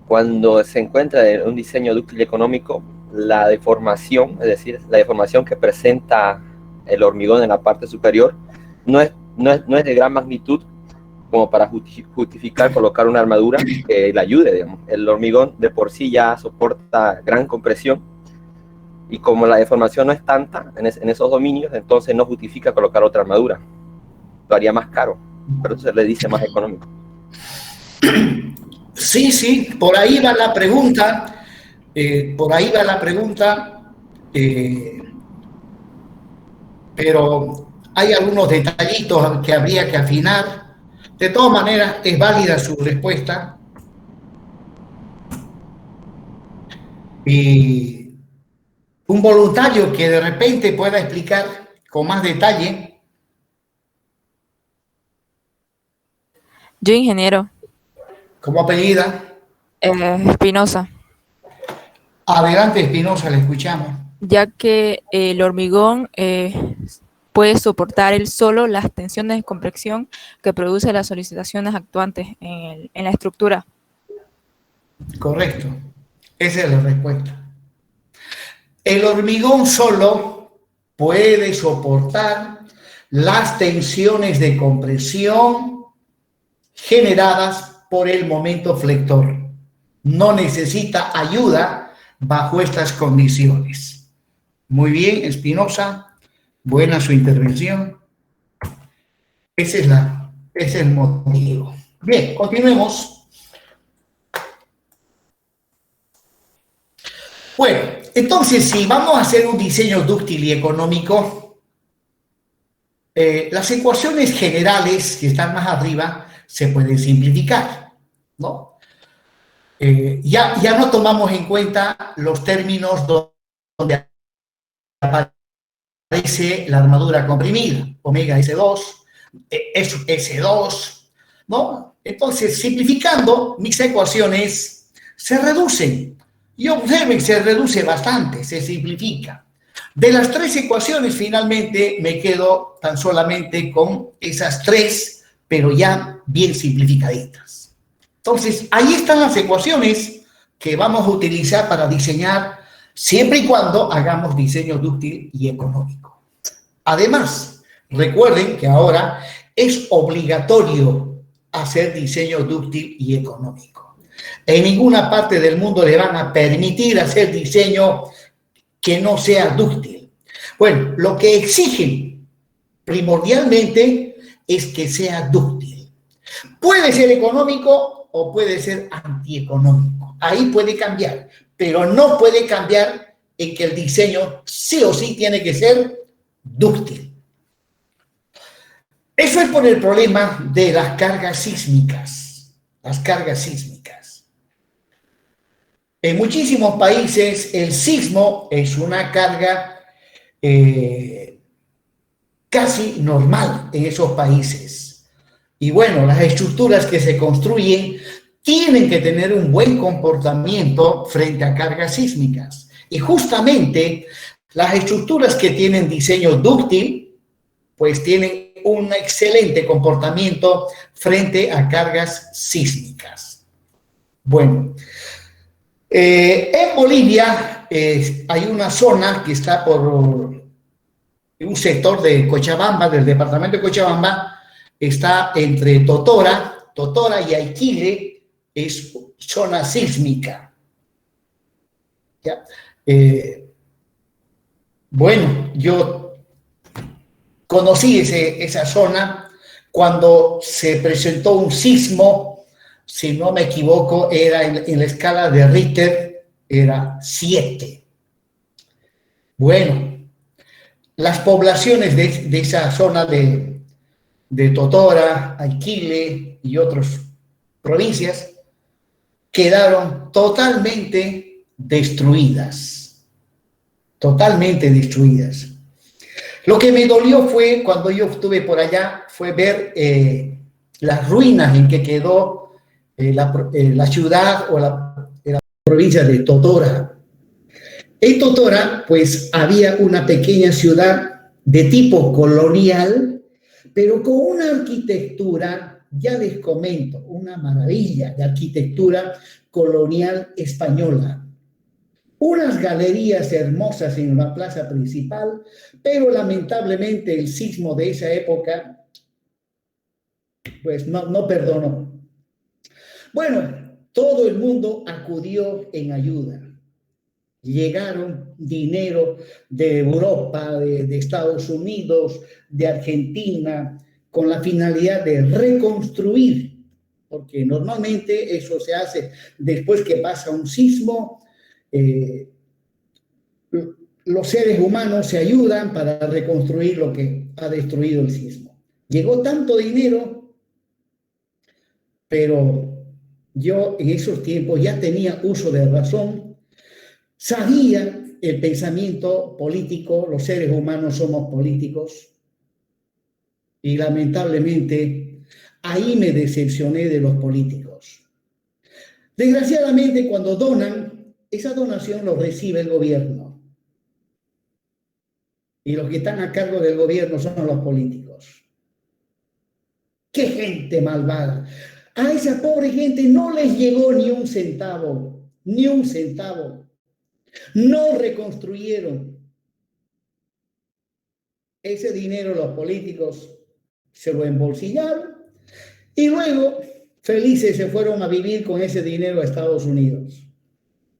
cuando se encuentra en un diseño dúctil y económico, la deformación, es decir, la deformación que presenta el hormigón en la parte superior, no es de gran magnitud como para justificar colocar una armadura que le ayude, digamos. El hormigón de por sí ya soporta gran compresión, y como la deformación no es tanta en esos dominios, entonces no justifica colocar otra armadura. Lo haría más caro, pero eso se le dice más económico. Sí, por ahí va la pregunta, pero hay algunos detallitos que habría que afinar. De todas maneras, es válida su respuesta. Y un voluntario que de repente pueda explicar con más detalle. Yo, ingeniero. ¿Cómo apellida? Espinosa. Adelante, Espinosa, le escuchamos. Ya que el hormigón puede soportar él solo las tensiones de compresión que produce las solicitaciones actuantes en la estructura. Correcto. Esa es la respuesta. El hormigón solo puede soportar las tensiones de compresión generadas por el momento flector. No necesita ayuda bajo estas condiciones. Muy bien, Espinosa. Buena su intervención. Ese es el motivo. Bien, continuemos. Bueno, entonces, si vamos a hacer un diseño dúctil y económico, las ecuaciones generales que están más arriba se pueden simplificar, ¿no? Ya no tomamos en cuenta los términos donde aparece la armadura comprimida, omega S2, S2, ¿no? Entonces, simplificando, mis ecuaciones se reducen. Y observen, se reduce bastante, se simplifica. De las tres ecuaciones, finalmente me quedo tan solamente con esas tres, pero ya bien simplificaditas. Entonces, ahí están las ecuaciones que vamos a utilizar para diseñar, siempre y cuando hagamos diseño dúctil y económico. Además, recuerden que ahora es obligatorio hacer diseño dúctil y económico. En ninguna parte del mundo le van a permitir hacer diseño que no sea dúctil. Bueno, lo que exigen primordialmente es que sea dúctil. Puede ser económico o puede ser antieconómico. Ahí puede cambiar, pero no puede cambiar en que el diseño sí o sí tiene que ser dúctil. Eso es por el problema de las cargas sísmicas. Las cargas sísmicas. En muchísimos países el sismo es una carga casi normal en esos países. Y bueno, las estructuras que se construyen tienen que tener un buen comportamiento frente a cargas sísmicas. Y justamente las estructuras que tienen diseño dúctil, pues tienen un excelente comportamiento frente a cargas sísmicas. Bueno, en Bolivia hay una zona que está por un sector de Cochabamba, del departamento de Cochabamba, está entre Totora y Aiquile, es zona sísmica. ¿Ya? Bueno, yo conocí esa zona cuando se presentó un sismo. Si no me equivoco, era en la escala de Richter, era 7. Bueno, las poblaciones de esa zona de Totora, Aiquile y otras provincias quedaron totalmente destruidas. Totalmente destruidas. Lo que me dolió fue, cuando yo estuve por allá, fue ver las ruinas en que quedó la ciudad o la provincia de Totora. En Totora, pues, había una pequeña ciudad de tipo colonial, pero con una arquitectura, ya les comento, una maravilla de arquitectura colonial española. Unas galerías hermosas en la plaza principal, pero lamentablemente el sismo de esa época, pues, no perdonó. Bueno, todo el mundo acudió en ayuda. Llegaron dinero de Europa, de Estados Unidos, de Argentina, con la finalidad de reconstruir, porque normalmente eso se hace después que pasa un sismo. Los seres humanos se ayudan para reconstruir lo que ha destruido el sismo. Llegó tanto dinero, pero yo en esos tiempos ya tenía uso de razón, sabía el pensamiento político, los seres humanos somos políticos, y lamentablemente ahí me decepcioné de los políticos. Desgraciadamente, cuando donan, esa donación lo recibe el gobierno. y los que están a cargo del gobierno son los políticos. ¡Qué gente malvada! A esa pobre gente no les llegó ni un centavo, ni un centavo. No reconstruyeron. Ese dinero los políticos se lo embolsillaron y luego felices se fueron a vivir con ese dinero a Estados Unidos.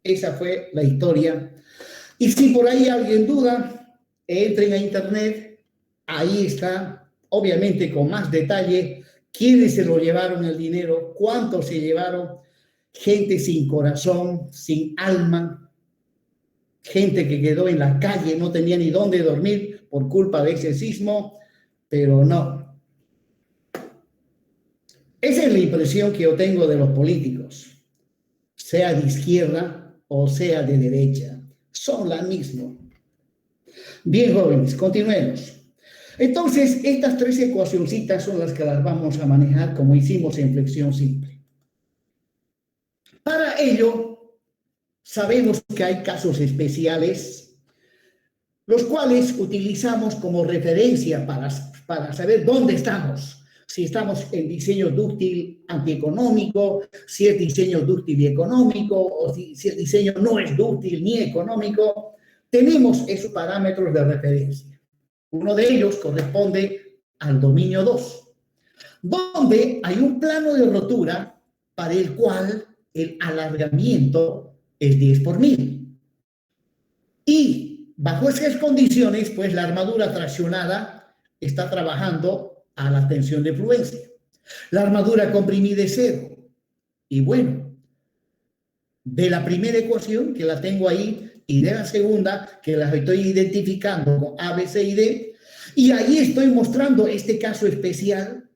Esa fue la historia. Y si por ahí alguien duda, entren a internet, ahí está, obviamente con más detalle, quiénes se lo llevaron el dinero, cuántos se llevaron, gente sin corazón, sin alma, gente que quedó en la calle, no tenía ni dónde dormir por culpa de ese sismo, pero no. Esa es la impresión que yo tengo de los políticos, sea de izquierda o sea de derecha, son la misma. Bien, jóvenes, continuemos. Entonces, estas tres ecuacioncitas son las que las vamos a manejar como hicimos en flexión simple. Para ello, sabemos que hay casos especiales, los cuales utilizamos como referencia para saber dónde estamos. Si estamos en diseño dúctil antieconómico, si es diseño dúctil y económico, o si el diseño no es dúctil ni económico, tenemos esos parámetros de referencia. Uno de ellos corresponde al dominio 2, donde hay un plano de rotura para el cual el alargamiento es 10 por 1000. Y bajo esas condiciones, pues la armadura traccionada está trabajando a la tensión de fluencia. La armadura comprimida es 0. Y bueno, de la primera ecuación, que la tengo ahí, y de la segunda, que las estoy identificando con A, B, C y D, y ahí estoy mostrando este caso especial,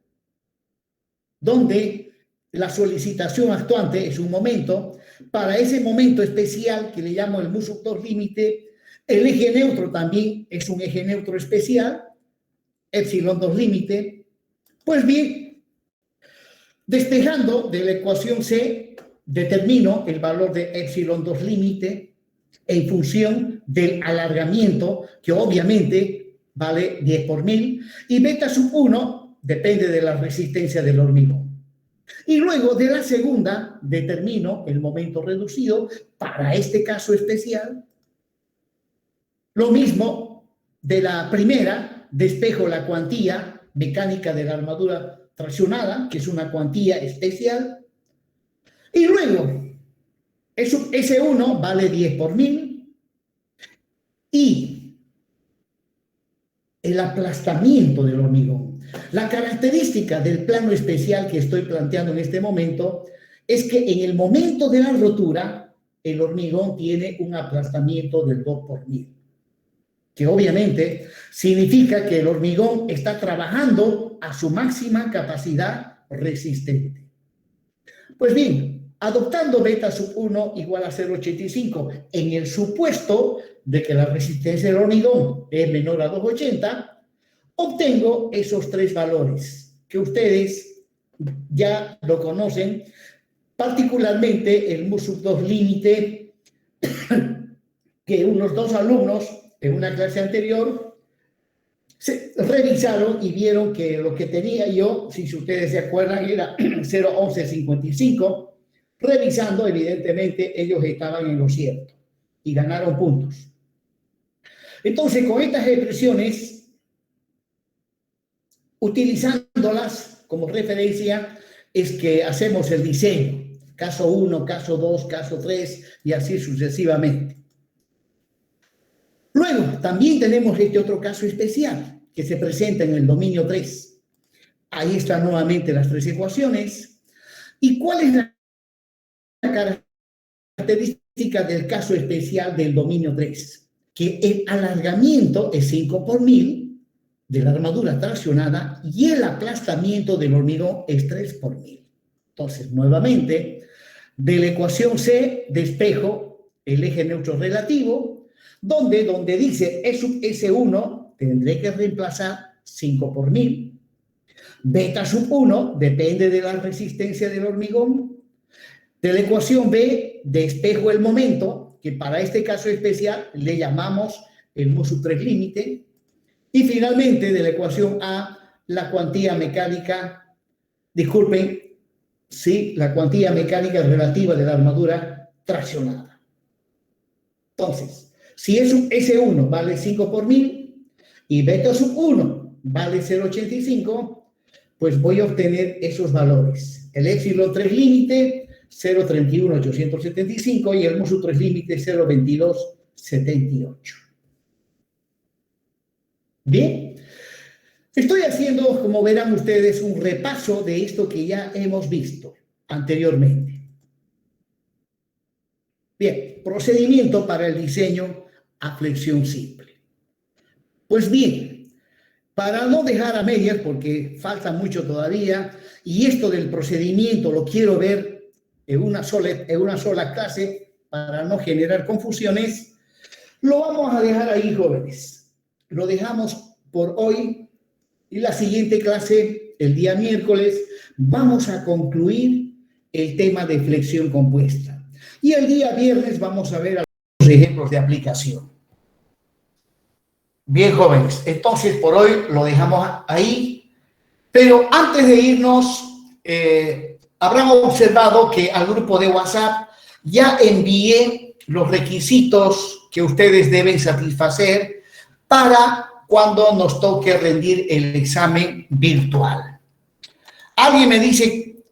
donde la solicitación actuante es un momento, para ese momento especial que le llamo el mu-2 límite, el eje neutro también es un eje neutro especial, epsilon 2 límite. Pues bien, despejando de la ecuación C, determino el valor de epsilon 2 límite en función del alargamiento, que obviamente vale 10 por 1000, y beta sub 1 depende de la resistencia del hormigón. Y luego de la segunda determino el momento reducido para este caso especial. Lo mismo de la primera, despejo la cuantía mecánica de la armadura traccionada, que es una cuantía especial. Y luego, S1 vale 10 por 1000. Y el aplastamiento del hormigón. La característica del plano especial que estoy planteando en este momento es que en el momento de la rotura, el hormigón tiene un aplastamiento del 2 por 1000. Que obviamente significa que el hormigón está trabajando a su máxima capacidad resistente. Pues bien, adoptando beta sub 1 igual a 0,85 en el supuesto de que la resistencia del hormigón es menor a 280, obtengo esos tres valores que ustedes ya lo conocen, particularmente el mu-2 límite, que unos dos alumnos en una clase anterior se revisaron y vieron que lo que tenía yo, si ustedes se acuerdan, era 0,1155. Revisando, evidentemente, ellos estaban en lo cierto y ganaron puntos. Entonces, con estas expresiones, utilizándolas como referencia, es que hacemos el diseño. Caso 1, caso 2, caso 3 y así sucesivamente. Luego, también tenemos este otro caso especial que se presenta en el dominio 3. Ahí están nuevamente las tres ecuaciones. ¿Y cuál es la característica del caso especial del dominio 3? Que el alargamiento es 5 por 1000 de la armadura traccionada y el aplastamiento del hormigón es 3 por 1000. Entonces, nuevamente, de la ecuación C despejo el eje neutro relativo, donde dice E sub S1 tendré que reemplazar 5 por 1000. Beta sub 1 depende de la resistencia del hormigón. De la ecuación B despejo el momento, que para este caso especial le llamamos el mu-3 límite, Y finalmente, de la ecuación A, la cuantía mecánica, disculpen, sí, la cuantía mecánica relativa de la armadura traccionada. Entonces, si S1 vale 5 por 1000 y beta sub 1 vale 0,85, pues voy a obtener esos valores. El épsilon 3 límite, 0,31875 y el mu sub 3 límite, 0,2278. Bien, estoy haciendo, como verán ustedes, un repaso de esto que ya hemos visto anteriormente. Bien, procedimiento para el diseño a flexión simple. Pues bien, para no dejar a medias, porque falta mucho todavía, y esto del procedimiento lo quiero ver en una sola clase para no generar confusiones, lo vamos a dejar ahí, jóvenes. Lo dejamos por hoy y la siguiente clase, el día miércoles, vamos a concluir el tema de flexión compuesta. Y el día viernes vamos a ver algunos ejemplos de aplicación. Bien, jóvenes, entonces por hoy lo dejamos ahí, pero antes de irnos, habrán observado que al grupo de WhatsApp ya envié los requisitos que ustedes deben satisfacer para cuando nos toque rendir el examen virtual. ¿Alguien me dice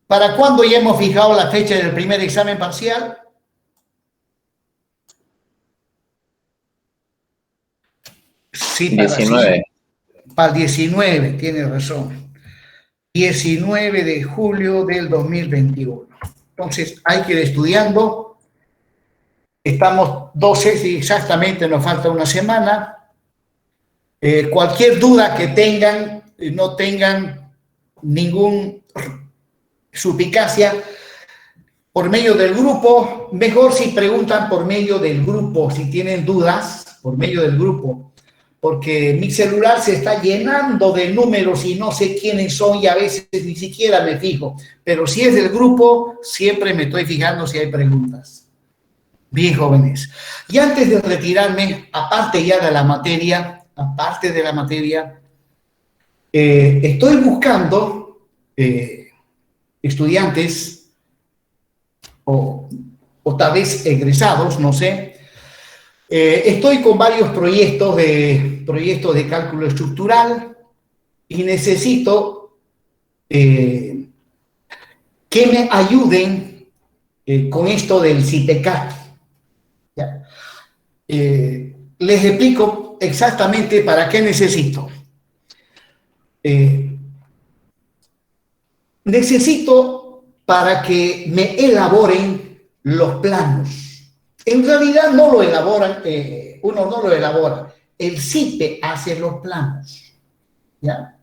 para cuándo ya hemos fijado la fecha del primer examen parcial? Sí, para 19. Para el 19, tiene razón. 19 de julio del 2021. Entonces, hay que ir estudiando. Estamos 12, sí, exactamente, nos falta una semana. Cualquier duda que tengan, no tengan ningún suspicacia, por medio del grupo, mejor si preguntan por medio del grupo, si tienen dudas, por medio del grupo, porque mi celular se está llenando de números y no sé quiénes son y a veces ni siquiera me fijo, pero si es del grupo, siempre me estoy fijando si hay preguntas. Bien, jóvenes, y antes de retirarme, aparte de la materia, estoy buscando estudiantes o tal vez egresados, no sé. Estoy con varios proyectos de cálculo estructural y necesito que me ayuden con esto del CITECAT. Les explico exactamente para qué necesito. Necesito para que me elaboren los planos. En realidad no lo elaboran, uno no lo elabora. El CIPE hace los planos. ¿Ya?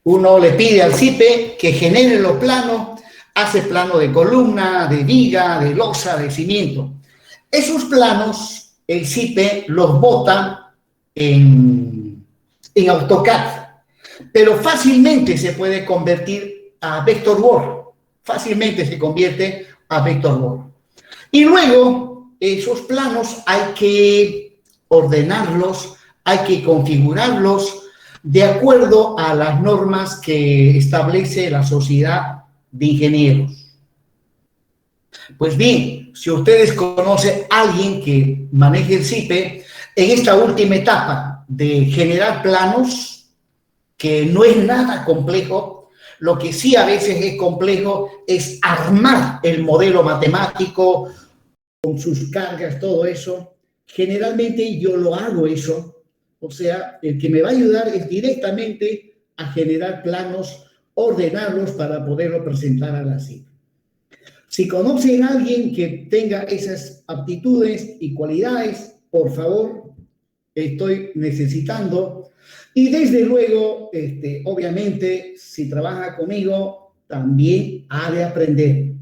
Uno le pide al CIPE que genere los planos, hace plano de columna, de viga, de losa, de cimiento. Esos planos, el CIPE los bota en AutoCAD, pero fácilmente se puede convertir a Vectorworks. Fácilmente se convierte a Vectorworks. Y luego, esos planos hay que ordenarlos, hay que configurarlos de acuerdo a las normas que establece la Sociedad de Ingenieros. Pues bien, si ustedes conocen a alguien que maneje el CIPE, en esta última etapa de generar planos, que no es nada complejo, lo que sí a veces es complejo es armar el modelo matemático con sus cargas, todo eso. Generalmente yo lo hago eso, o sea, el que me va a ayudar es directamente a generar planos, ordenarlos para poderlo presentar a la CIPE. Si conocen a alguien que tenga esas aptitudes y cualidades, por favor, estoy necesitando. Y desde luego, obviamente, si trabaja conmigo, también ha de aprender.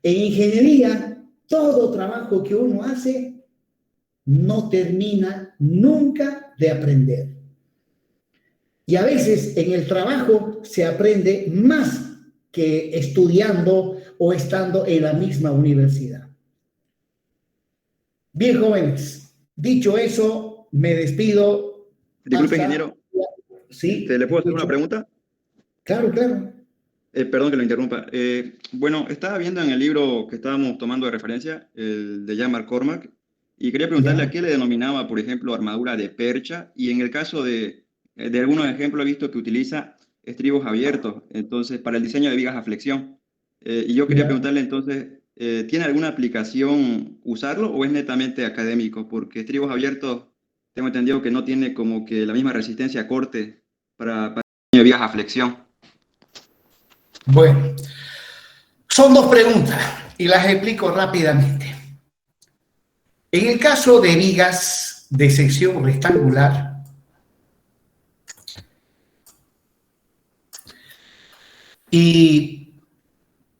En ingeniería, todo trabajo que uno hace no termina nunca de aprender. Y a veces en el trabajo se aprende más que estudiando o estando en la misma universidad. Bien, jóvenes, dicho eso, me despido Disculpe, ingeniero. Sí. ¿Le puedo hacer una pregunta? Claro, claro. Perdón que lo interrumpa. Bueno, estaba viendo en el libro que estábamos tomando de referencia, el de Jan McCormack, y quería preguntarle a qué le denominaba, por ejemplo, armadura de percha, y en el caso de algunos ejemplos he visto que utiliza estribos abiertos, entonces, para el diseño de vigas a flexión. Y yo quería preguntarle entonces, ¿tiene alguna aplicación usarlo o es netamente académico? Porque estribos abiertos, tengo entendido que no tiene como que la misma resistencia a corte para el diseño de vigas a flexión. Bueno, son dos preguntas y las explico rápidamente. En el caso de vigas de sección rectangular, y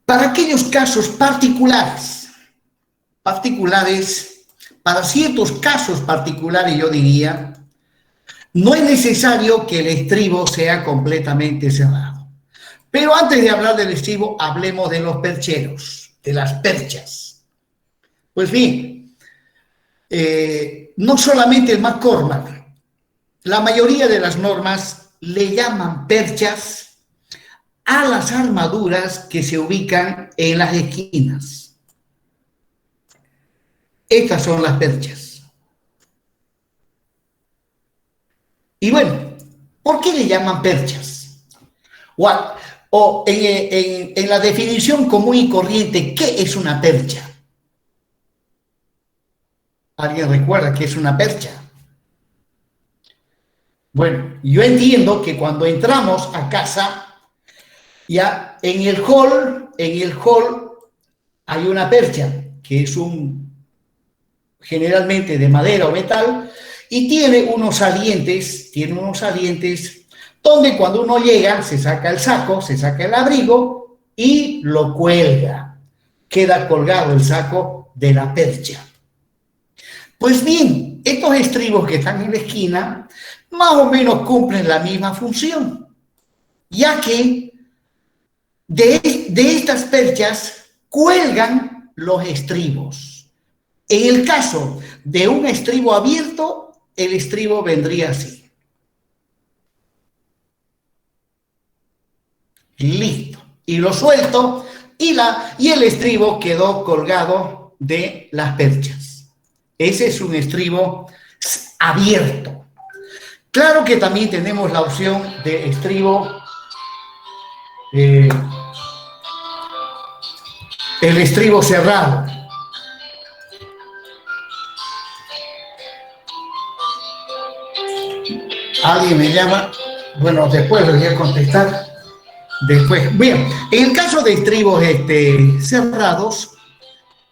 para aquellos casos particulares, para ciertos casos particulares yo diría, no es necesario que el estribo sea completamente cerrado. Pero antes de hablar del estribo, hablemos de los percheros, de las perchas. Pues bien, no solamente el McCormack, la mayoría de las normas le llaman perchas a las armaduras que se ubican en las esquinas. Estas son las perchas. Y bueno, ¿por qué le llaman perchas? O en la definición común y corriente, ¿qué es una percha? ¿Alguien recuerda qué es una percha? Bueno, yo entiendo que cuando entramos a casa, ya en el hall hay una percha, que es generalmente de madera o metal, y tiene unos salientes donde cuando uno llega se saca el saco, se saca el abrigo y lo cuelga. Queda colgado el saco de la percha. Pues bien, estos estribos que están en la esquina más o menos cumplen la misma función, ya que de estas perchas cuelgan los estribos. En el caso de un estribo abierto, el estribo vendría así. Listo. Y lo suelto y el estribo quedó colgado de las perchas. Ese es un estribo abierto. Claro que también tenemos la opción de estribo, el estribo cerrado. ¿Alguien me llama? Bueno, después lo voy a contestar. Después, bien, en el caso de estribos cerrados,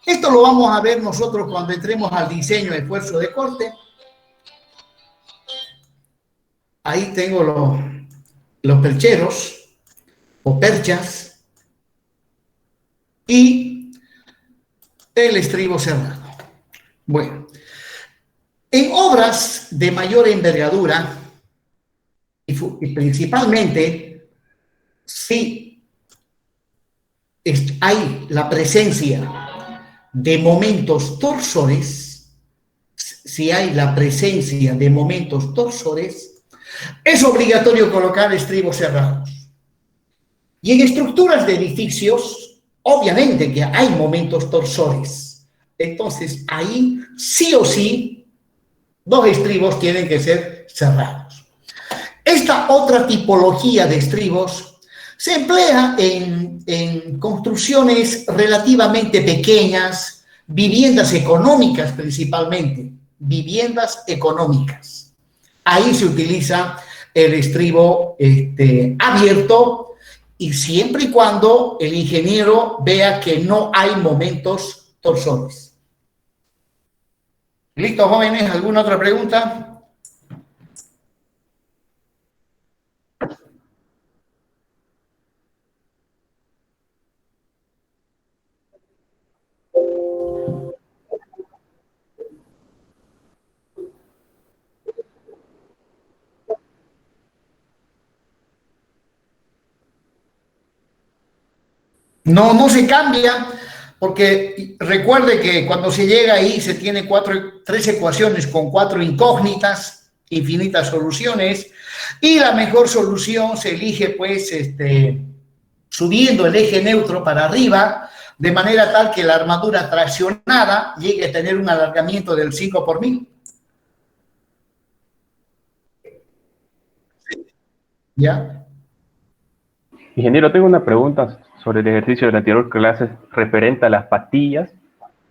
esto lo vamos a ver nosotros cuando entremos al diseño de esfuerzo de corte. Ahí tengo los percheros o perchas y el estribo cerrado. Bueno, en obras de mayor envergadura y principalmente si hay la presencia de momentos torsores, es obligatorio colocar estribos cerrados. Y en estructuras de edificios, obviamente que hay momentos torsores. Entonces, ahí sí o sí, los estribos tienen que ser cerrados. Esta otra tipología de estribos se emplea en construcciones relativamente pequeñas, viviendas económicas principalmente, viviendas económicas. Ahí se utiliza el estribo abierto y siempre y cuando el ingeniero vea que no hay momentos torsores. ¿Listo, jóvenes? ¿Alguna otra pregunta? No se cambia, porque recuerde que cuando se llega ahí se tiene tres ecuaciones con 4 incógnitas, infinitas soluciones y la mejor solución se elige pues subiendo el eje neutro para arriba, de manera tal que la armadura traccionada llegue a tener un alargamiento del 5 por 1000. ¿Ya? Ingeniero, tengo una pregunta sobre el ejercicio de la anterior clase referente a las patillas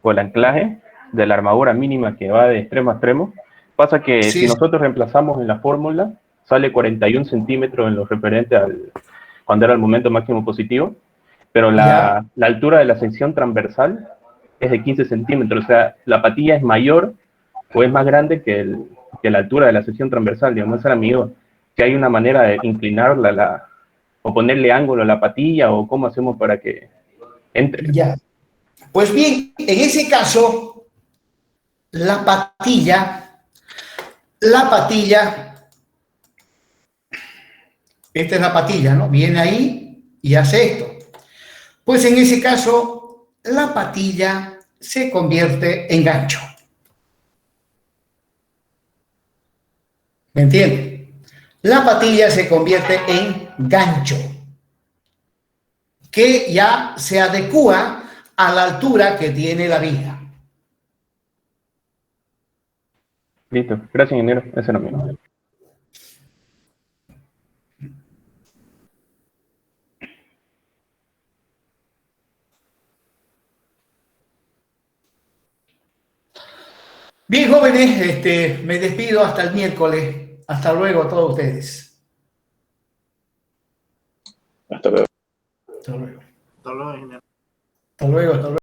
o el anclaje de la armadura mínima que va de extremo a extremo. Pasa que Sí, si nosotros reemplazamos en la fórmula, sale 41 centímetros en lo referente al cuando era el momento máximo positivo, pero la altura de la sección transversal es de 15 centímetros, o sea, la patilla es mayor o es más grande que la altura de la sección transversal, digamos, esa era mi duda. Si hay una manera de inclinarla o ponerle ángulo a la patilla, o cómo hacemos para que entre. Ya. Pues bien, en ese caso, la patilla, esta es la patilla, ¿no? Viene ahí y hace esto. Pues en ese caso, la patilla se convierte en gancho. ¿Me entienden? La patilla se convierte en gancho, que ya se adecúa a la altura que tiene la viga. Listo, gracias, ingeniero, ese era mío. Bien, jóvenes, me despido hasta el miércoles. Hasta luego a todos ustedes. Hasta luego. Hasta luego. Hasta luego, ingeniero. Hasta luego, hasta luego.